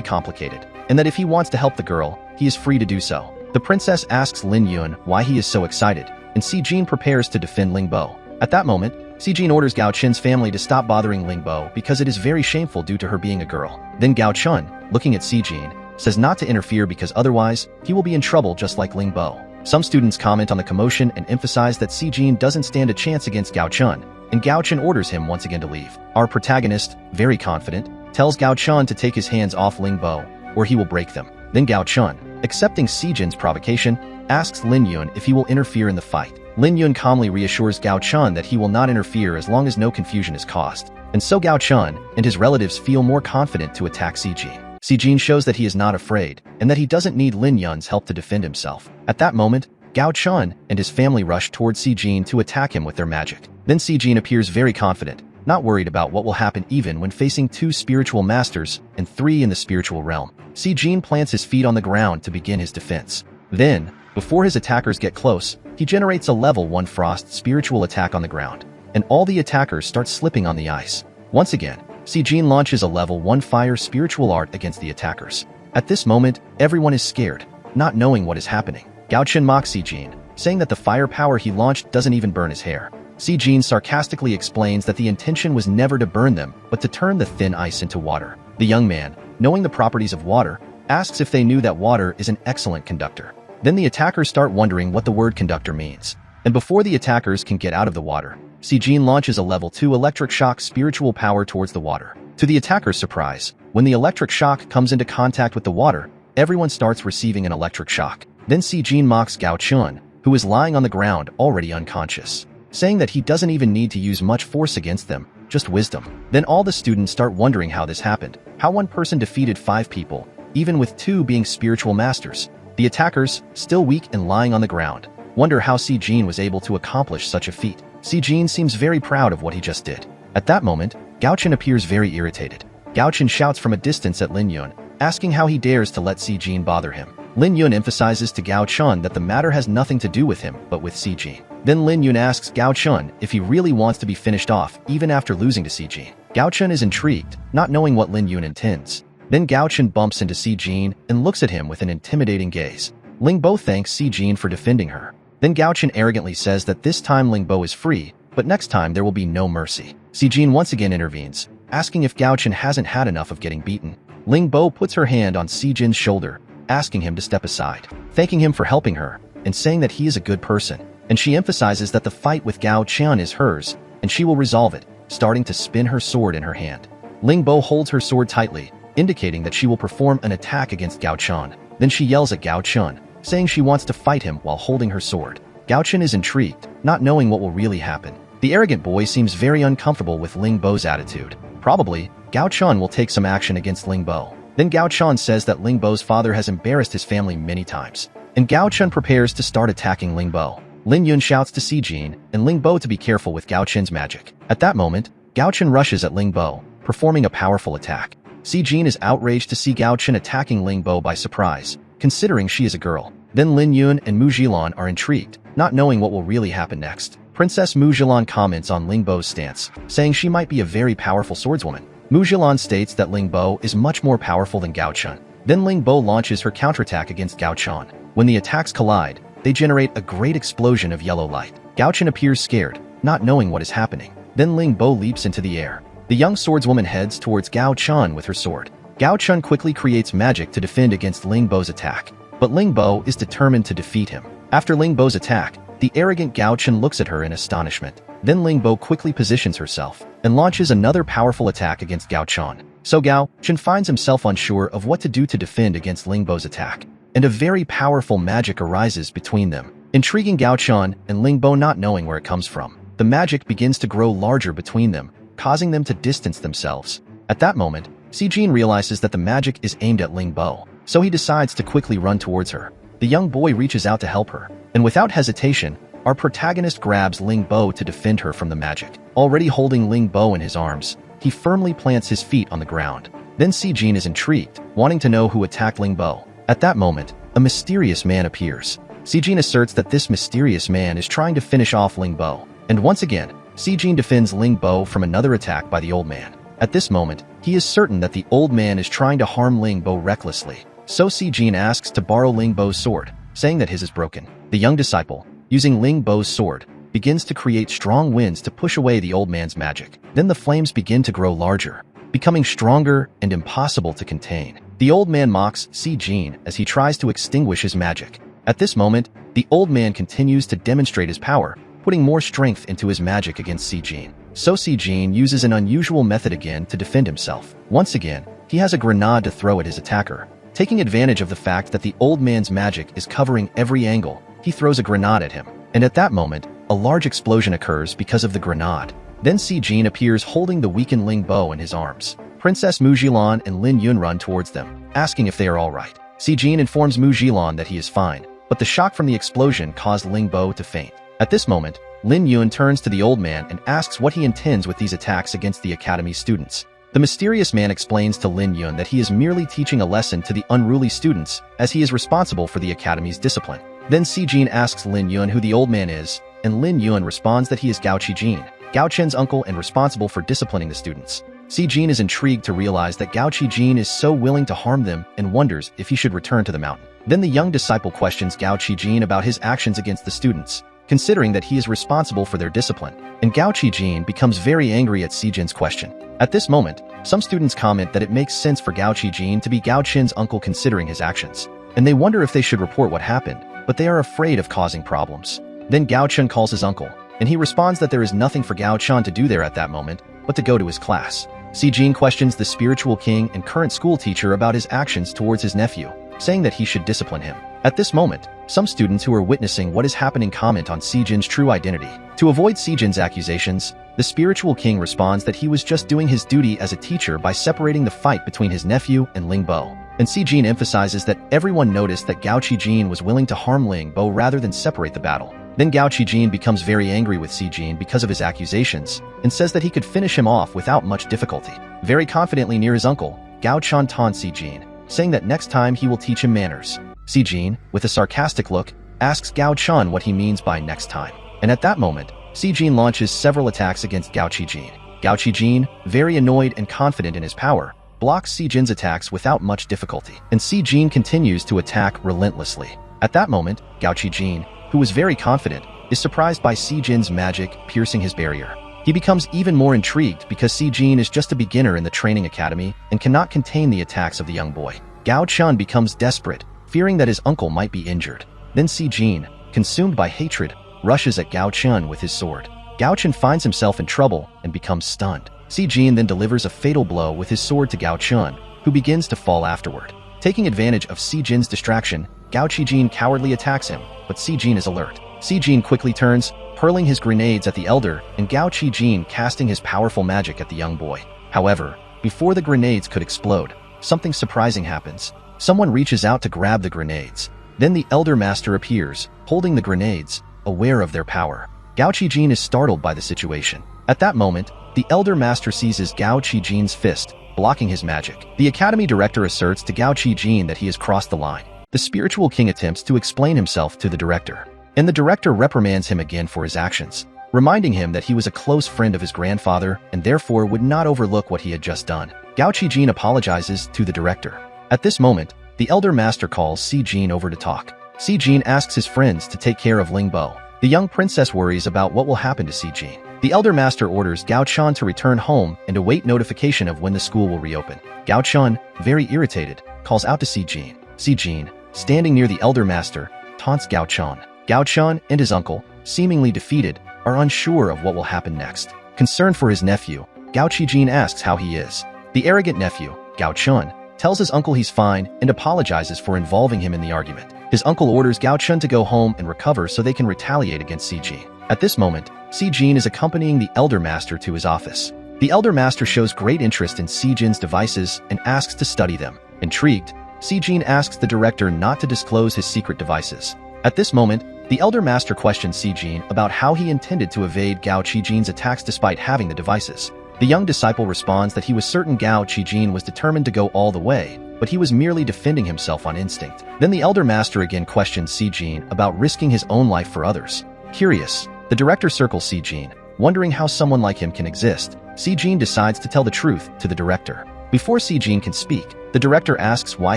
complicated, and that if he wants to help the girl, he is free to do so. The princess asks Lin Yun why he is so excited, and Si Jin prepares to defend Ling Bo. At that moment, Si Jin orders Gao Chen's family to stop bothering Ling Bo because it is very shameful due to her being a girl. Then Gao Chun, looking at Si Jin, says not to interfere because otherwise, he will be in trouble just like Ling Bo. Some students comment on the commotion and emphasize that Si Jin doesn't stand a chance against Gao Chun, and Gao Chun orders him once again to leave. Our protagonist, very confident, tells Gao Chun to take his hands off Ling Bo, or he will break them. Then Gao Chun, accepting Si Jin's provocation, asks Lin Yun if he will interfere in the fight. Lin Yun calmly reassures Gao Chun that he will not interfere as long as no confusion is caused. And so Gao Chun and his relatives feel more confident to attack Si Jin. Si Jin shows that he is not afraid, and that he doesn't need Lin Yun's help to defend himself. At that moment, Gao Chun and his family rush towards Si Jin to attack him with their magic. Then Si Jin appears very confident, not worried about what will happen even when facing 2 spiritual masters and 3 in the spiritual realm. Si Jin plants his feet on the ground to begin his defense. Then, before his attackers get close, he generates a level 1 frost spiritual attack on the ground, and all the attackers start slipping on the ice. Once again, Si Jin launches a level 1 fire spiritual art against the attackers. At this moment, everyone is scared, not knowing what is happening. Gao Chun mocks Si Jin, saying that the fire power he launched doesn't even burn his hair. Si Jin sarcastically explains that the intention was never to burn them, but to turn the thin ice into water. The young man, knowing the properties of water, asks if they knew that water is an excellent conductor. Then the attackers start wondering what the word conductor means. And before the attackers can get out of the water, Si Jin launches a level 2 electric shock spiritual power towards the water. To the attackers' surprise, when the electric shock comes into contact with the water, everyone starts receiving an electric shock. Then Si Jin mocks Gao Chun, who is lying on the ground already unconscious, saying that he doesn't even need to use much force against them, just wisdom. Then all the students start wondering how this happened, how one person defeated 5 people, even with 2 being spiritual masters. The attackers, still weak and lying on the ground, wonder how Si Jin was able to accomplish such a feat. Si Jin seems very proud of what he just did. At that moment, Gao Chun appears very irritated. Gao Chun shouts from a distance at Lin Yun, asking how he dares to let Si Jin bother him. Lin Yun emphasizes to Gao Chun that the matter has nothing to do with him, but with Si Jin. Then Lin Yun asks Gao Chun if he really wants to be finished off even after losing to Si Jin. Gao Chun is intrigued, not knowing what Lin Yun intends. Then Gao Chun bumps into Si Jin and looks at him with an intimidating gaze. Ling Bo thanks Si Jin for defending her. Then Gao Chun arrogantly says that this time Ling Bo is free, but next time there will be no mercy. Si Jin once again intervenes, asking if Gao Chun hasn't had enough of getting beaten. Ling Bo puts her hand on Si Jin's shoulder, asking him to step aside, thanking him for helping her, and saying that he is a good person. And she emphasizes that the fight with Gao Chun is hers, and she will resolve it, starting to spin her sword in her hand. Ling Bo holds her sword tightly, indicating that she will perform an attack against Gao Chun. Then she yells at Gao Chun, saying she wants to fight him while holding her sword. Gao Chun is intrigued, not knowing what will really happen. The arrogant boy seems very uncomfortable with Ling Bo's attitude. Probably, Gao Chun will take some action against Ling Bo. Then Gao Chun says that Ling Bo's father has embarrassed his family many times, and Gao Chun prepares to start attacking Ling Bo. Lin Yun shouts to Si Jin and Ling Bo to be careful with Gao Chun's magic. At that moment, Gao Chun rushes at Ling Bo, performing a powerful attack. Si Jin is outraged to see Gao Chun attacking Ling Bo by surprise, considering she is a girl. Then Lin Yun and Mu Jilon are intrigued, not knowing what will really happen next. Princess Mu Jilon comments on Ling Bo's stance, saying she might be a very powerful swordswoman. Mu Jilon states that Ling Bo is much more powerful than Gao Chun. Then Ling Bo launches her counterattack against Gao Chun. When the attacks collide, they generate a great explosion of yellow light. Gao Chun appears scared, not knowing what is happening. Then Ling Bo leaps into the air. The young swordswoman heads towards Gao Chun with her sword. Gao Chun quickly creates magic to defend against Ling Bo's attack, but Ling Bo is determined to defeat him. After Ling Bo's attack, the arrogant Gao Chun looks at her in astonishment. Then Ling Bo quickly positions herself and launches another powerful attack against Gao Chun. So Gao Chun finds himself unsure of what to do to defend against Ling Bo's attack, and a very powerful magic arises between them, intriguing Gao Chun and Ling Bo not knowing where it comes from. The magic begins to grow larger between them, causing them to distance themselves. At that moment, Si Jin realizes that the magic is aimed at Ling Bo, so he decides to quickly run towards her. The young boy reaches out to help her, and without hesitation, our protagonist grabs Ling Bo to defend her from the magic. Already holding Ling Bo in his arms, he firmly plants his feet on the ground. Then Si-jin is intrigued, wanting to know who attacked Ling Bo. At that moment, a mysterious man appears. Si-jin asserts that this mysterious man is trying to finish off Ling Bo. And once again, Si-jin defends Ling Bo from another attack by the old man. At this moment, he is certain that the old man is trying to harm Ling Bo recklessly. So Si-jin asks to borrow Ling Bo's sword, saying that his is broken. The young disciple, using Ling Bo's sword, begins to create strong winds to push away the old man's magic. Then the flames begin to grow larger, becoming stronger and impossible to contain. The old man mocks Si-jin as he tries to extinguish his magic. At this moment, the old man continues to demonstrate his power, putting more strength into his magic against Si-jin. So Si-jin uses an unusual method again to defend himself. Once again, he has a grenade to throw at his attacker. Taking advantage of the fact that the old man's magic is covering every angle, he throws a grenade at him. And at that moment, a large explosion occurs because of the grenade. Then Si-jin appears holding the weakened Ling Bo in his arms. Princess Mujilan and Lin Yun run towards them, asking if they are all right. Si-jin informs Mujilan that he is fine, but the shock from the explosion caused Ling Bo to faint. At this moment, Lin Yun turns to the old man and asks what he intends with these attacks against the academy's students. The mysterious man explains to Lin Yun that he is merely teaching a lesson to the unruly students, as he is responsible for the academy's discipline. Then Si-jin asks Lin Yun who the old man is, and Lin Yun responds that he is Gao Qijin, Gao Chen's uncle and responsible for disciplining the students. Si-jin is intrigued to realize that Gao Qijin is so willing to harm them and wonders if he should return to the mountain. Then the young disciple questions Gao Qijin about his actions against the students, considering that he is responsible for their discipline, and Gao Qijin becomes very angry at Si-jin's question. At this moment, some students comment that it makes sense for Gao Qijin to be Gao Chen's uncle considering his actions, and they wonder if they should report what happened, but they are afraid of causing problems. Then Gao Chen calls his uncle, and he responds that there is nothing for Gao Chen to do there at that moment, but to go to his class. Si-jin questions the spiritual king and current school teacher about his actions towards his nephew, saying that he should discipline him. At this moment, some students who are witnessing what is happening comment on Si-jin's true identity. To avoid Si-jin's accusations, the spiritual king responds that he was just doing his duty as a teacher by separating the fight between his nephew and Ling Bo. And Si-jin emphasizes that everyone noticed that Gao Qijin was willing to harm Ling Bo rather than separate the battle. Then Gao Qijin becomes very angry with Si-jin because of his accusations, and says that he could finish him off without much difficulty. Very confidently near his uncle, Gao Chen taunts Si-jin, saying that next time he will teach him manners. Si-jin, with a sarcastic look, asks Gao Chen what he means by next time. And at that moment, Si-jin launches several attacks against Gao Qijin. Gao Qijin, very annoyed and confident in his power, blocks Si-jin's attacks without much difficulty, and Si-jin continues to attack relentlessly. At that moment, Gao Qijin, who was very confident, is surprised by Si-jin's magic piercing his barrier. He becomes even more intrigued because Si-jin is just a beginner in the training academy and cannot contain the attacks of the young boy. Gao Chen becomes desperate, fearing that his uncle might be injured. Then Si-jin, consumed by hatred, rushes at Gao Chen with his sword. Gao Chen finds himself in trouble and becomes stunned. Si-jin then delivers a fatal blow with his sword to Gao Chen, who begins to fall afterward. Taking advantage of Si-jin's distraction, Gao Qijin cowardly attacks him, but Si-jin is alert. Si-jin quickly turns, hurling his grenades at the elder, and Gao Qijin casting his powerful magic at the young boy. However, before the grenades could explode, something surprising happens. Someone reaches out to grab the grenades. Then the elder master appears, holding the grenades, aware of their power. Gao Qijin is startled by the situation. At that moment, the elder master seizes Gao Qijin's fist, blocking his magic. The academy director asserts to Gao Qijin that he has crossed the line. The spiritual king attempts to explain himself to the director, and the director reprimands him again for his actions, reminding him that he was a close friend of his grandfather and therefore would not overlook what he had just done. Gao Qijin apologizes to the director. At this moment, the elder master calls Si-jin over to talk. Si-jin asks his friends to take care of Ling Bo. The young princess worries about what will happen to Si-jin. The elder master orders Gao Chen to return home and await notification of when the school will reopen. Gao Chen, very irritated, calls out to Si-jin. Si-jin, standing near the elder master, taunts Gao Chen. Gao Chen and his uncle, seemingly defeated, are unsure of what will happen next. Concerned for his nephew, Gao Qijin asks how he is. The arrogant nephew, Gao Chen, tells his uncle he's fine and apologizes for involving him in the argument. His uncle orders Gao Chen to go home and recover so they can retaliate against Si-jin. At this moment, Si-jin is accompanying the elder master to his office. The elder master shows great interest in Si-jin's devices and asks to study them. Intrigued, Si-jin asks the director not to disclose his secret devices. At this moment, The Elder Master questions Si-jin about how he intended to evade Gao Qijin's attacks despite having the devices. The young disciple responds that he was certain Gao Qijin was determined to go all the way, but he was merely defending himself on instinct. Then the Elder Master again questions Si-jin about risking his own life for others. Curious, the director circles Si-jin, wondering how someone like him can exist. Si-jin decides to tell the truth to the director. Before Si-jin can speak, the director asks why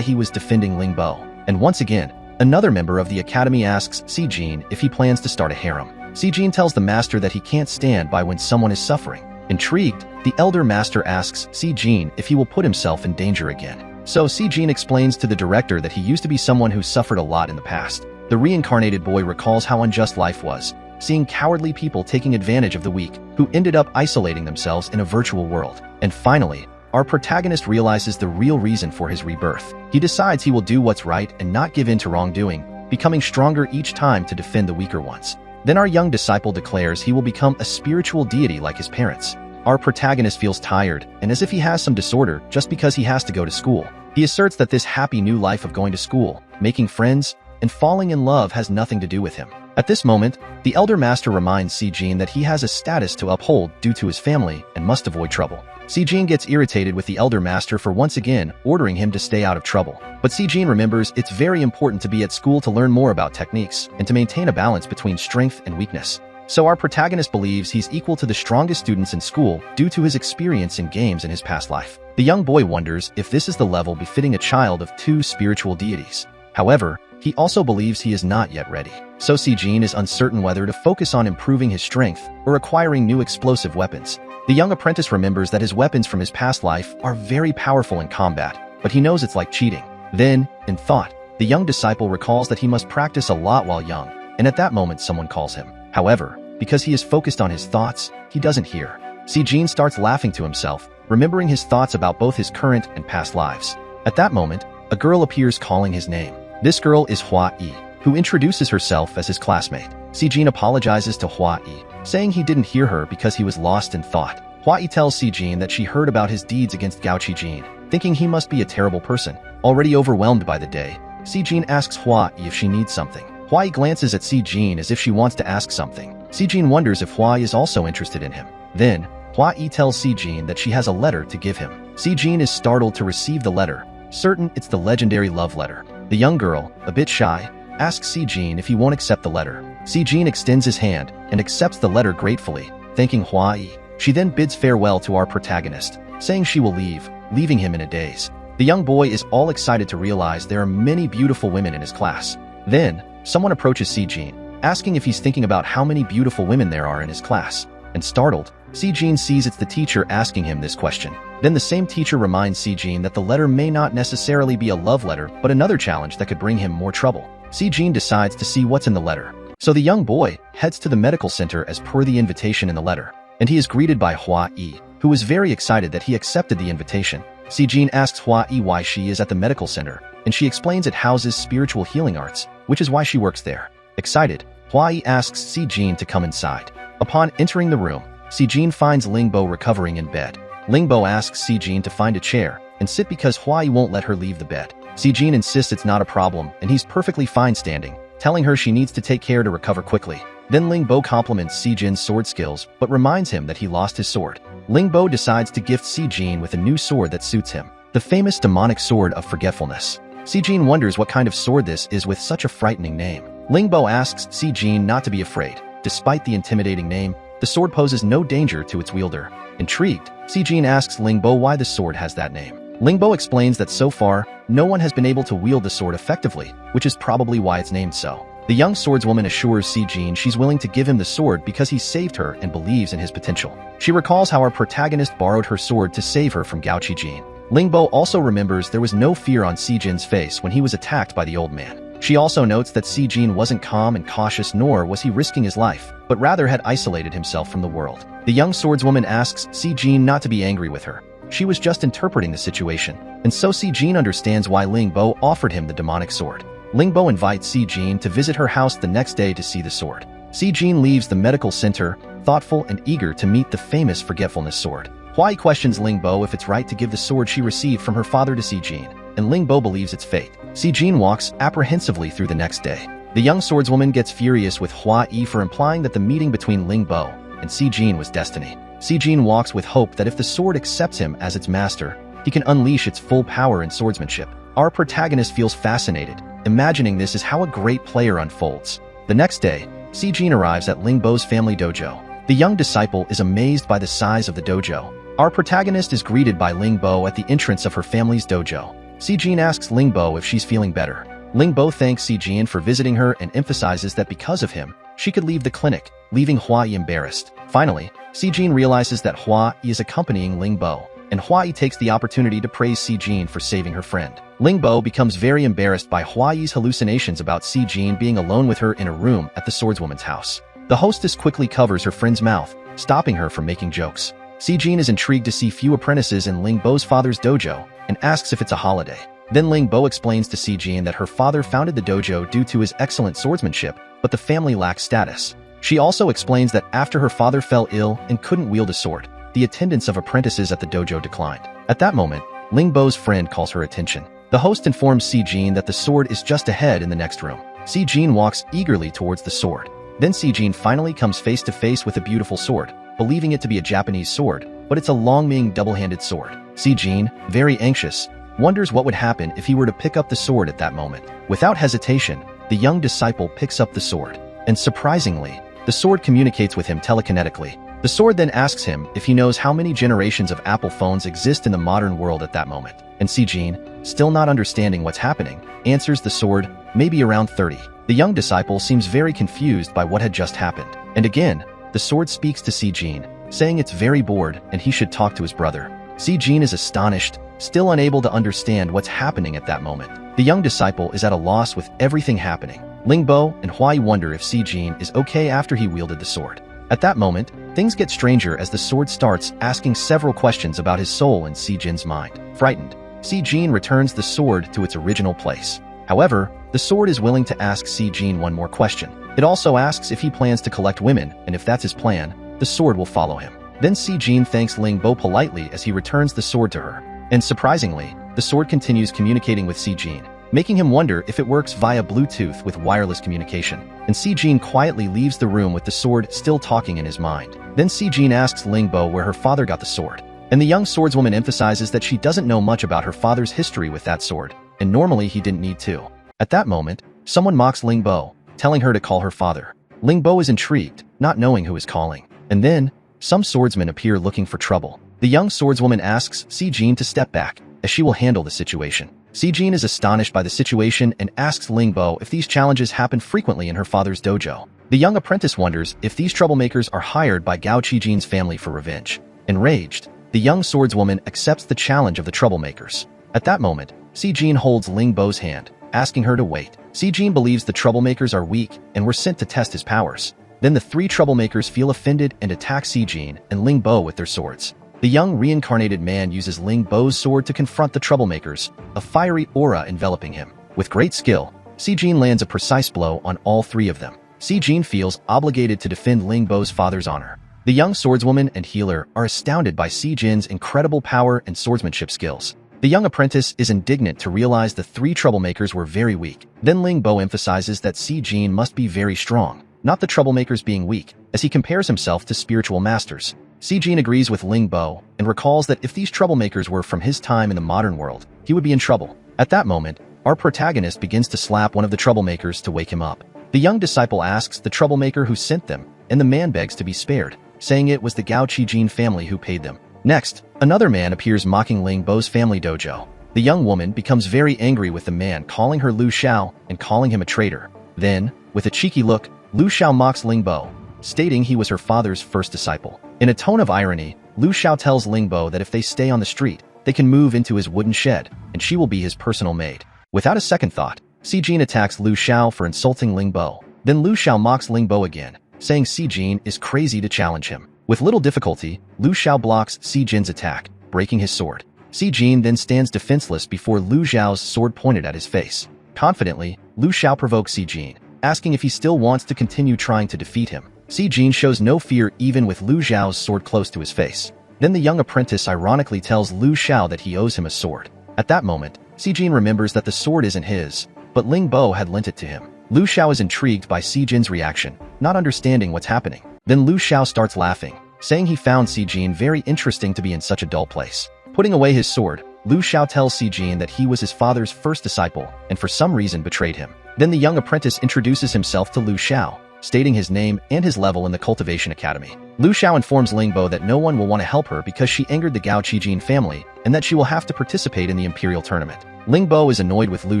he was defending Lingbo. And once again, another member of the academy asks Si-jin if he plans to start a harem. Si-jin tells the master that he can't stand by when someone is suffering. Intrigued, the Elder Master asks Si-jin if he will put himself in danger again. So Si-jin explains to the director that he used to be someone who suffered a lot in the past. The reincarnated boy recalls how unjust life was, seeing cowardly people taking advantage of the weak, who ended up isolating themselves in a virtual world. And finally, our protagonist realizes the real reason for his rebirth. He decides he will do what's right and not give in to wrongdoing, becoming stronger each time to defend the weaker ones. Then our young disciple declares he will become a spiritual deity like his parents. Our protagonist feels tired, and as if he has some disorder just because he has to go to school. He asserts that this happy new life of going to school, making friends, and falling in love has nothing to do with him. At this moment, the Elder Master reminds Si-jin that he has a status to uphold due to his family and must avoid trouble. Si-jin gets irritated with the Elder Master for once again ordering him to stay out of trouble. But Si-jin remembers it's very important to be at school to learn more about techniques and to maintain a balance between strength and weakness. So our protagonist believes he's equal to the strongest students in school due to his experience in games in his past life. The young boy wonders if this is the level befitting a child of two spiritual deities. However, he also believes he is not yet ready. So Si-jin is uncertain whether to focus on improving his strength or acquiring new explosive weapons. The young apprentice remembers that his weapons from his past life are very powerful in combat, but he knows it's like cheating. Then, in thought, the young disciple recalls that he must practice a lot while young, and at that moment someone calls him. However, because he is focused on his thoughts, he doesn't hear. Si-jin starts laughing to himself, remembering his thoughts about both his current and past lives. At that moment, a girl appears calling his name. This girl is Hua-yi, who introduces herself as his classmate. Si-jin apologizes to Hua-yi, saying he didn't hear her because he was lost in thought. Hua-yi tells Si-jin that she heard about his deeds against Gao Qijin, thinking he must be a terrible person. Already overwhelmed by the day, Si-jin asks Hua-yi if she needs something. Hua-yi glances at Si-jin as if she wants to ask something. Si-jin wonders if Hua-yi is also interested in him. Then, Hua-yi tells Si-jin that she has a letter to give him. Si-jin is startled to receive the letter, certain it's the legendary love letter. The young girl, a bit shy, asks Si-jin if he won't accept the letter. Si-jin extends his hand and accepts the letter gratefully, thanking Hua-yi. She then bids farewell to our protagonist, saying she will leave, leaving him in a daze. The young boy is all excited to realize there are many beautiful women in his class. Then, someone approaches Si-jin, asking if he's thinking about how many beautiful women there are in his class. And startled, Si-jin sees it's the teacher asking him this question. Then the same teacher reminds Si-jin that the letter may not necessarily be a love letter, but another challenge that could bring him more trouble. Si-jin decides to see what's in the letter. So the young boy heads to the medical center as per the invitation in the letter. And he is greeted by Hua-yi, who is very excited that he accepted the invitation. Si-jin asks Hua-yi why she is at the medical center, and she explains it houses spiritual healing arts, which is why she works there. Excited, Hua-yi asks Si-jin to come inside. Upon entering the room, Si-jin finds Lingbo recovering in bed. Lingbo asks Si-jin to find a chair and sit because Hua-yi won't let her leave the bed. Si-jin insists it's not a problem and he's perfectly fine standing, telling her she needs to take care to recover quickly. Then Lingbo compliments Si-jin's sword skills but reminds him that he lost his sword. Lingbo decides to gift Si-jin with a new sword that suits him, the famous demonic sword of forgetfulness. Si-jin wonders what kind of sword this is with such a frightening name. Lingbo asks Si-jin not to be afraid. Despite the intimidating name, the sword poses no danger to its wielder. Intrigued, Si-jin asks Lingbo why the sword has that name. Lingbo explains that so far, no one has been able to wield the sword effectively, which is probably why it's named so. The young swordswoman assures Si-jin she's willing to give him the sword because he saved her and believes in his potential. She recalls how our protagonist borrowed her sword to save her from Gao Qijin. Lingbo also remembers there was no fear on Si-jin's face when he was attacked by the old man. She also notes that Si-jin wasn't calm and cautious, nor was he risking his life, but rather had isolated himself from the world. The young swordswoman asks Si-jin not to be angry with her. She was just interpreting the situation, and so Si-jin understands why Lingbo offered him the demonic sword. Lingbo invites Si-jin to visit her house the next day to see the sword. Si-jin leaves the medical center, thoughtful and eager to meet the famous forgetfulness sword. Hua-yi questions Lingbo if it's right to give the sword she received from her father to Si-jin, and Lingbo believes it's fate. Si-jin walks apprehensively through the next day. The young swordswoman gets furious with Hua Yi for implying that the meeting between Ling Bo and Si Jin was destiny. Si Jin walks with hope that if the sword accepts him as its master, he can unleash its full power in swordsmanship. Our protagonist feels fascinated, imagining this is how a great player unfolds. The next day, Si Jin arrives at Ling Bo's family dojo. The young disciple is amazed by the size of the dojo. Our protagonist is greeted by Ling Bo at the entrance of her family's dojo. Si Jin asks Ling Bo if she's feeling better. Ling Bo thanks Si Jin for visiting her and emphasizes that because of him, she could leave the clinic, leaving Hua Yi embarrassed. Finally, Si Jin realizes that Hua Yi is accompanying Ling Bo, and Hua Yi takes the opportunity to praise Si Jin for saving her friend. Ling Bo becomes very embarrassed by Hua Yi's hallucinations about Si Jin being alone with her in a room at the swordswoman's house. The hostess quickly covers her friend's mouth, stopping her from making jokes. Si Jin is intrigued to see few apprentices in Ling Bo's father's dojo and asks if it's a holiday. Then Ling Bo explains to Si Jin that her father founded the dojo due to his excellent swordsmanship, but the family lacks status. She also explains that after her father fell ill and couldn't wield a sword, the attendance of apprentices at the dojo declined. At that moment, Ling Bo's friend calls her attention. The host informs Si Jin that the sword is just ahead in the next room. Si Jin walks eagerly towards the sword. Then Si Jin finally comes face to face with a beautiful sword, believing it to be a Japanese sword, but it's a Longming double-handed sword. Si Jin, very anxious, wonders what would happen if he were to pick up the sword at that moment. Without hesitation, the young disciple picks up the sword, and surprisingly, the sword communicates with him telekinetically. The sword then asks him if he knows how many generations of Apple phones exist in the modern world at that moment. And Si Jin, still not understanding what's happening, answers the sword, maybe around 30. The young disciple seems very confused by what had just happened. And again, the sword speaks to Si Jin, saying it's very bored and he should talk to his brother. Si Jin is astonished, still unable to understand what's happening at that moment. The young disciple is at a loss with everything happening. Ling Bo and Hua Yi wonder if Si Jin is okay after he wielded the sword. At that moment, things get stranger as the sword starts asking several questions about his soul in Si Jin's mind. Frightened, Si Jin returns the sword to its original place. However, the sword is willing to ask Si Jin one more question. It also asks if he plans to collect women, and if that's his plan, the sword will follow him. Then Si Jin thanks Ling Bo politely as he returns the sword to her. And surprisingly, the sword continues communicating with Si Jin, making him wonder if it works via Bluetooth with wireless communication. And Si Jin quietly leaves the room with the sword still talking in his mind. Then Si Jin asks Ling Bo where her father got the sword. And the young swordswoman emphasizes that she doesn't know much about her father's history with that sword, and normally he didn't need to. At that moment, someone mocks Ling Bo, telling her to call her father. Ling Bo is intrigued, not knowing who is calling. And then, some swordsmen appear looking for trouble. The young swordswoman asks Si Jin to step back, as she will handle the situation. Si Jin is astonished by the situation and asks Ling Bo if these challenges happen frequently in her father's dojo. The young apprentice wonders if these troublemakers are hired by Gao Qijin's family for revenge. Enraged, the young swordswoman accepts the challenge of the troublemakers. At that moment, Si Jin holds Ling Bo's hand, asking her to wait. Si Jin believes the troublemakers are weak and were sent to test his powers. Then the three troublemakers feel offended and attack Si Jin and Ling Bo with their swords. The young reincarnated man uses Ling Bo's sword to confront the troublemakers, a fiery aura enveloping him. With great skill, Si Jin lands a precise blow on all three of them. Si Jin feels obligated to defend Ling Bo's father's honor. The young swordswoman and healer are astounded by Si Jin's incredible power and swordsmanship skills. The young apprentice is indignant to realize the three troublemakers were very weak. Then Ling Bo emphasizes that Si Jin must be very strong, not the troublemakers being weak, as he compares himself to spiritual masters. Si Jin agrees with Ling Bo and recalls that if these troublemakers were from his time in the modern world, he would be in trouble. At that moment, our protagonist begins to slap one of the troublemakers to wake him up. The young disciple asks the troublemaker who sent them, and the man begs to be spared, saying it was the Gao Qijin family who paid them. Next, another man appears mocking Ling Bo's family dojo. The young woman becomes very angry with the man, calling her Lu Xiao and calling him a traitor. Then, with a cheeky look, Lu Xiao mocks Ling Bo, stating he was her father's first disciple. In a tone of irony, Lu Xiao tells Ling Bo that if they stay on the street, they can move into his wooden shed, and she will be his personal maid. Without a second thought, Si Jin attacks Lu Xiao for insulting Ling Bo. Then Lu Xiao mocks Ling Bo again, saying Si Jin is crazy to challenge him. With little difficulty, Lu Xiao blocks Si Jin's attack, breaking his sword. Si Jin then stands defenseless before Lu Xiao's sword pointed at his face. Confidently, Lu Xiao provokes Si Jin, asking if he still wants to continue trying to defeat him. Si Jin shows no fear even with Lu Xiao's sword close to his face. Then the young apprentice ironically tells Lu Xiao that he owes him a sword. At that moment, Si Jin remembers that the sword isn't his, but Ling Bo had lent it to him. Lu Xiao is intrigued by Si Jin's reaction, not understanding what's happening. Then Lu Xiao starts laughing, saying he found Si Jin very interesting to be in such a dull place. Putting away his sword, Lu Xiao tells Si Jin that he was his father's first disciple and for some reason betrayed him. Then the young apprentice introduces himself to Lu Xiao, stating his name and his level in the Cultivation Academy. Lu Xiao informs Lingbo that no one will want to help her because she angered the Gao Qijin family and that she will have to participate in the Imperial Tournament. Lingbo is annoyed with Lu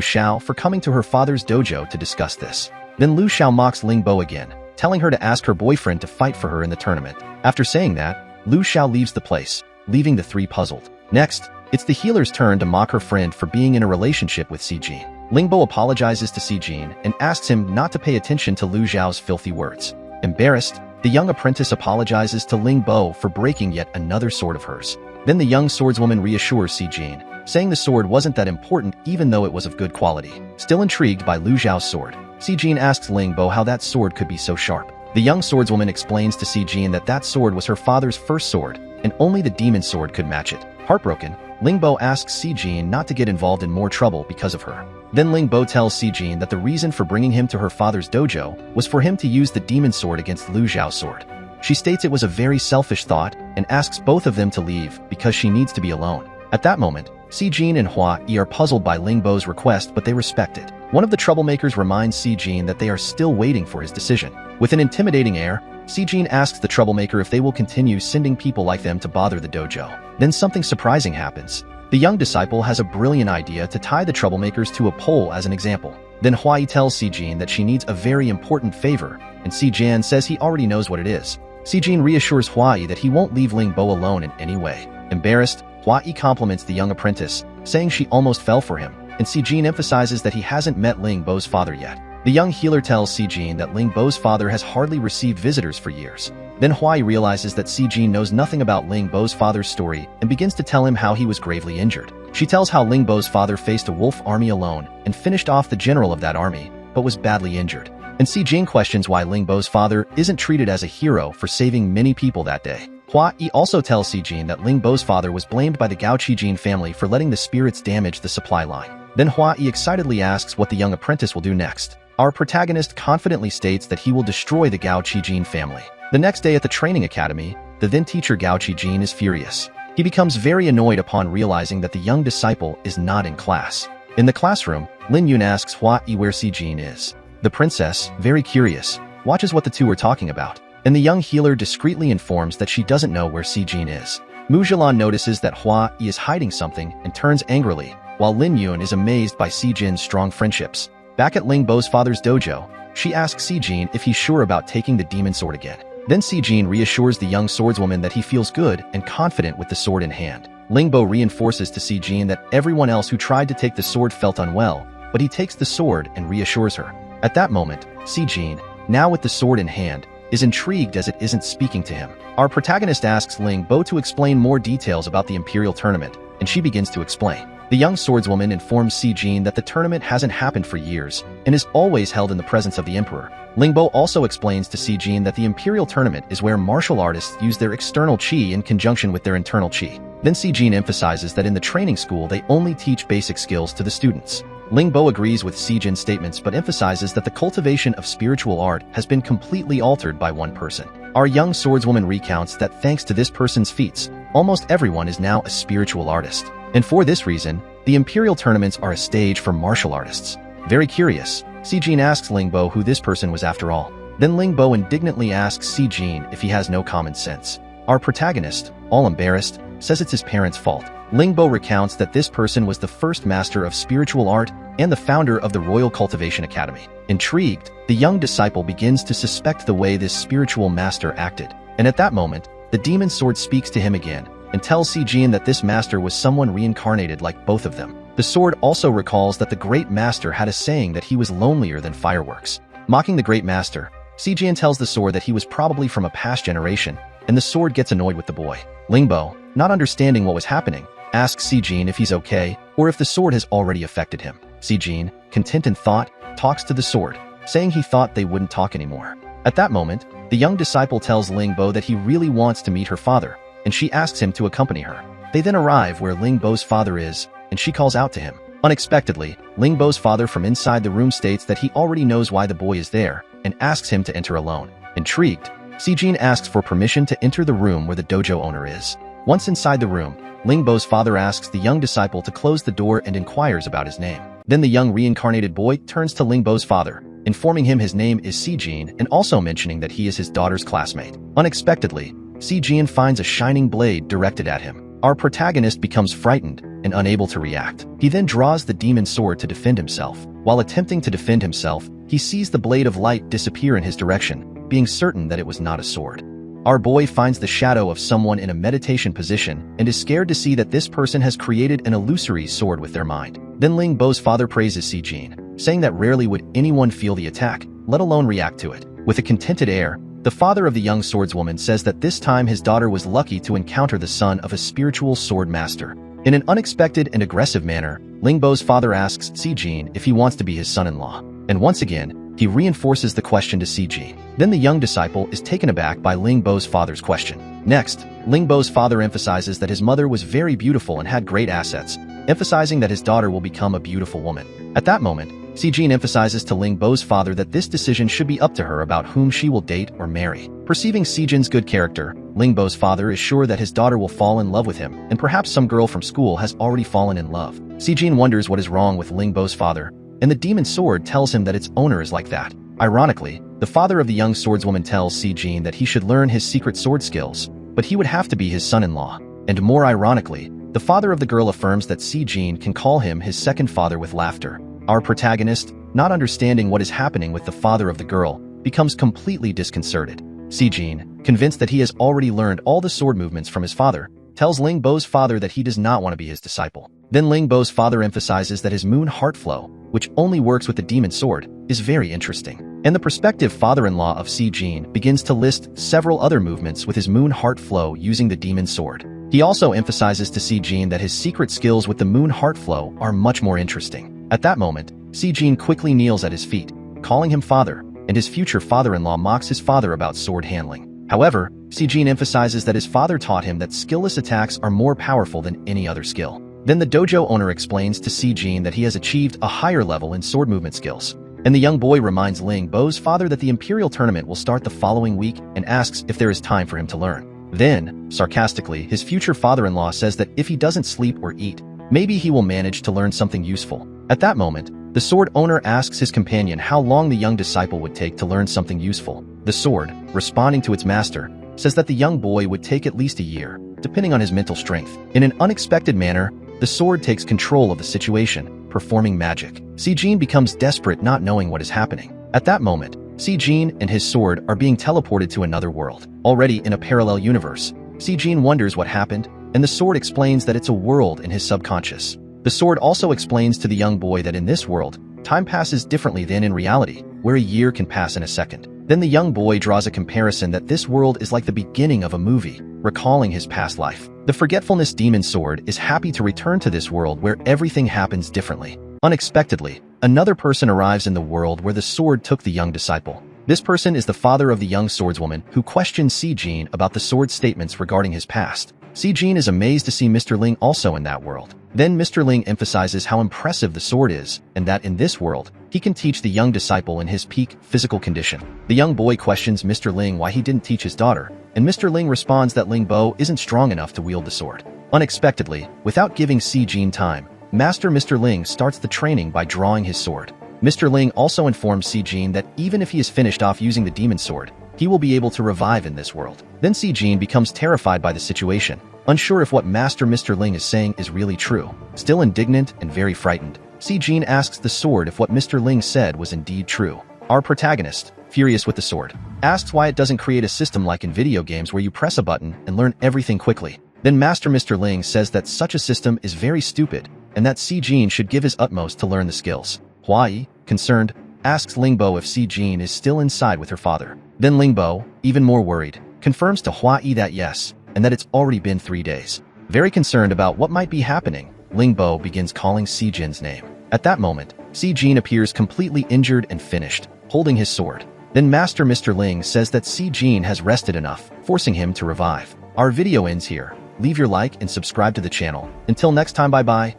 Xiao for coming to her father's dojo to discuss this. Then Lu Xiao mocks Lingbo again, telling her to ask her boyfriend to fight for her in the tournament. After saying that, Lu Xiao leaves the place, leaving the three puzzled. Next, it's the healer's turn to mock her friend for being in a relationship with Si Jin. Lingbo apologizes to Si Jin and asks him not to pay attention to Lu Xiao's filthy words. Embarrassed, the young apprentice apologizes to Lingbo for breaking yet another sword of hers. Then the young swordswoman reassures Si Jin, saying the sword wasn't that important even though it was of good quality. Still intrigued by Lu Xiao's sword, Si Jin asks Lingbo how that sword could be so sharp. The young swordswoman explains to Si Jin that that sword was her father's first sword, and only the demon sword could match it. Heartbroken, Lingbo asks Si Jin not to get involved in more trouble because of her. Then Lingbo tells Si Jin that the reason for bringing him to her father's dojo was for him to use the demon sword against Lu Xiao's sword. She states it was a very selfish thought and asks both of them to leave because she needs to be alone. At that moment, Si Jin and Hua Yi are puzzled by Lingbo's request, but they respect it. One of the troublemakers reminds Si Jin that they are still waiting for his decision. With an intimidating air, Si Jin asks the troublemaker if they will continue sending people like them to bother the dojo. Then something surprising happens. The young disciple has a brilliant idea to tie the troublemakers to a pole as an example. Then Hua Yi tells Si Jin that she needs a very important favor, and Si Jin says he already knows what it is. Si Jin reassures Hua Yi that he won't leave Lingbo alone in any way. Embarrassed, Hua Yi compliments the young apprentice, saying she almost fell for him, and Si Jin emphasizes that he hasn't met Lingbo's father yet. The young healer tells Si Jin that Lingbo's father has hardly received visitors for years. Then Hua Yi realizes that Si Jin knows nothing about Lingbo's father's story and begins to tell him how he was gravely injured. She tells how Lingbo's father faced a wolf army alone and finished off the general of that army, but was badly injured. And Si Jin questions why Lingbo's father isn't treated as a hero for saving many people that day. Hua Yi also tells Si Jin that Lingbo's father was blamed by the Gao Qijin family for letting the spirits damage the supply line. Then Hua Yi excitedly asks what the young apprentice will do next. Our protagonist confidently states that he will destroy the Gao Qijin family. The next day at the training academy, the then teacher Gao Qijin is furious. He becomes very annoyed upon realizing that the young disciple is not in class. In the classroom, Lin Yun asks Hua Yi where Si Jin is. The princess, very curious, watches what the two are talking about, and the young healer discreetly informs that she doesn't know where Si Jin is. Mu Zhilan notices that Hua Yi is hiding something and turns angrily, while Lin Yun is amazed by Si Jin's strong friendships. Back at Lingbo's father's dojo, she asks Si Jin if he's sure about taking the demon sword again. Then Si Jin reassures the young swordswoman that he feels good and confident with the sword in hand. Lingbo reinforces to Si Jin that everyone else who tried to take the sword felt unwell, but he takes the sword and reassures her. At that moment, Si Jin, now with the sword in hand, is intrigued as it isn't speaking to him. Our protagonist asks Lingbo to explain more details about the Imperial Tournament, and she begins to explain. The young swordswoman informs Si Jin that the tournament hasn't happened for years and is always held in the presence of the emperor. Lingbo also explains to Si Jin that the Imperial Tournament is where martial artists use their external qi in conjunction with their internal qi. Then Si Jin emphasizes that in the training school they only teach basic skills to the students. Lingbo agrees with Si Jin's statements but emphasizes that the cultivation of spiritual art has been completely altered by one person. Our young swordswoman recounts that thanks to this person's feats, almost everyone is now a spiritual artist. And for this reason, the Imperial Tournaments are a stage for martial artists. Very curious, Si Jin asks Lingbo who this person was after all. Then Lingbo indignantly asks Si Jin if he has no common sense. Our protagonist, all embarrassed, says it's his parents' fault. Lingbo recounts that this person was the first master of spiritual art and the founder of the Royal Cultivation Academy. Intrigued, the young disciple begins to suspect the way this spiritual master acted. And at that moment, the demon sword speaks to him again and tells Si Jin that this master was someone reincarnated like both of them. The sword also recalls that the great master had a saying that he was lonelier than fireworks. Mocking the great master, Si Jin tells the sword that he was probably from a past generation, and the sword gets annoyed with the boy. Lingbo, not understanding what was happening, asks Si Jin if he's okay or if the sword has already affected him. Si Jin, content in thought, talks to the sword, saying he thought they wouldn't talk anymore. At that moment, the young disciple tells Lingbo that he really wants to meet her father, and she asks him to accompany her. They then arrive where Lingbo's father is, and she calls out to him. Unexpectedly, Lingbo's father from inside the room states that he already knows why the boy is there and asks him to enter alone. Intrigued, Sijin asks for permission to enter the room where the dojo owner is. Once inside the room, Lingbo's father asks the young disciple to close the door and inquires about his name. Then the young reincarnated boy turns to Lingbo's father, informing him his name is Sijin and also mentioning that he is his daughter's classmate. Unexpectedly, Sijin finds a shining blade directed at him. Our protagonist becomes frightened and unable to react. He then draws the demon sword to defend himself. While attempting to defend himself, he sees the blade of light disappear in his direction, being certain that it was not a sword. Our boy finds the shadow of someone in a meditation position and is scared to see that this person has created an illusory sword with their mind. Then Lingbo's father praises Sijin, saying that rarely would anyone feel the attack, let alone react to it. With a contented air, the father of the young swordswoman says that this time his daughter was lucky to encounter the son of a spiritual sword master. In an unexpected and aggressive manner, Lingbo's father asks Sijin if he wants to be his son-in-law. And once again, he reinforces the question to Sijin. Then the young disciple is taken aback by Lingbo's father's question. Next, Lingbo's father emphasizes that his mother was very beautiful and had great assets, emphasizing that his daughter will become a beautiful woman. At that moment, Sijin emphasizes to Lingbo's father that this decision should be up to her about whom she will date or marry. Perceiving Sijin's good character, Lingbo's father is sure that his daughter will fall in love with him, and perhaps some girl from school has already fallen in love. Sijin wonders what is wrong with Lingbo's father, and the demon sword tells him that its owner is like that. Ironically, the father of the young swordswoman tells Sijin that he should learn his secret sword skills, but he would have to be his son-in-law. And more ironically, the father of the girl affirms that Sijin can call him his second father with laughter. Our protagonist, not understanding what is happening with the father of the girl, becomes completely disconcerted. Sijin, convinced that he has already learned all the sword movements from his father, tells Lingbo's father that he does not want to be his disciple. Then Lingbo's father emphasizes that his moon heart flow, which only works with the demon sword, is very interesting. And the prospective father-in-law of Sijin begins to list several other movements with his moon heart flow using the demon sword. He also emphasizes to Sijin that his secret skills with the moon heart flow are much more interesting. At that moment, Sijin quickly kneels at his feet, calling him father, and his future father-in-law mocks his father about sword handling. However, Sijin emphasizes that his father taught him that skillless attacks are more powerful than any other skill. Then the dojo owner explains to Sijin that he has achieved a higher level in sword movement skills. And the young boy reminds Lingbo's father that the Imperial Tournament will start the following week and asks if there is time for him to learn. Then, sarcastically, his future father-in-law says that if he doesn't sleep or eat, maybe he will manage to learn something useful. At that moment, the sword owner asks his companion how long the young disciple would take to learn something useful. The sword, responding to its master, says that the young boy would take at least a year, depending on his mental strength. In an unexpected manner, the sword takes control of the situation, performing magic. Sijin becomes desperate, not knowing what is happening. At that moment, Sijin and his sword are being teleported to another world. Already in a parallel universe, Sijin wonders what happened, and the sword explains that it's a world in his subconscious. The sword also explains to the young boy that in this world, time passes differently than in reality, where a year can pass in a second. Then the young boy draws a comparison that this world is like the beginning of a movie, recalling his past life. The forgetfulness demon sword is happy to return to this world where everything happens differently. Unexpectedly, another person arrives in the world where the sword took the young disciple. This person is the father of the young swordswoman who questions Sijin about the sword's statements regarding his past. Sijin is amazed to see Mr. Ling also in that world. Then Mr. Ling emphasizes how impressive the sword is, and that in this world, he can teach the young disciple in his peak physical condition. The young boy questions Mr. Ling why he didn't teach his daughter, and Mr. Ling responds that Lingbo isn't strong enough to wield the sword. Unexpectedly, without giving Sijin time, Master Mr. Ling starts the training by drawing his sword. Mr. Ling also informs Sijin that even if he is finished off using the demon sword, he will be able to revive in this world. Then Sijin becomes terrified by the situation, unsure if what Master Mr. Ling is saying is really true. Still indignant and very frightened, Sijin asks the sword if what Mr. Ling said was indeed true. Our protagonist, furious with the sword, asks why it doesn't create a system like in video games where you press a button and learn everything quickly. Then Master Mr. Ling says that such a system is very stupid and that Sijin should give his utmost to learn the skills. Huai, concerned, asks Lingbo if Sijin is still inside with her father. Then Lingbo, even more worried, confirms to Huai that yes, and that it's already been 3 days. Very concerned about what might be happening, Lingbo begins calling Sijin's name. At that moment, Sijin appears completely injured and finished, holding his sword. Then Master Mr. Ling says that Sijin has rested enough, forcing him to revive. Our video ends here. Leave your like and subscribe to the channel. Until next time, bye-bye.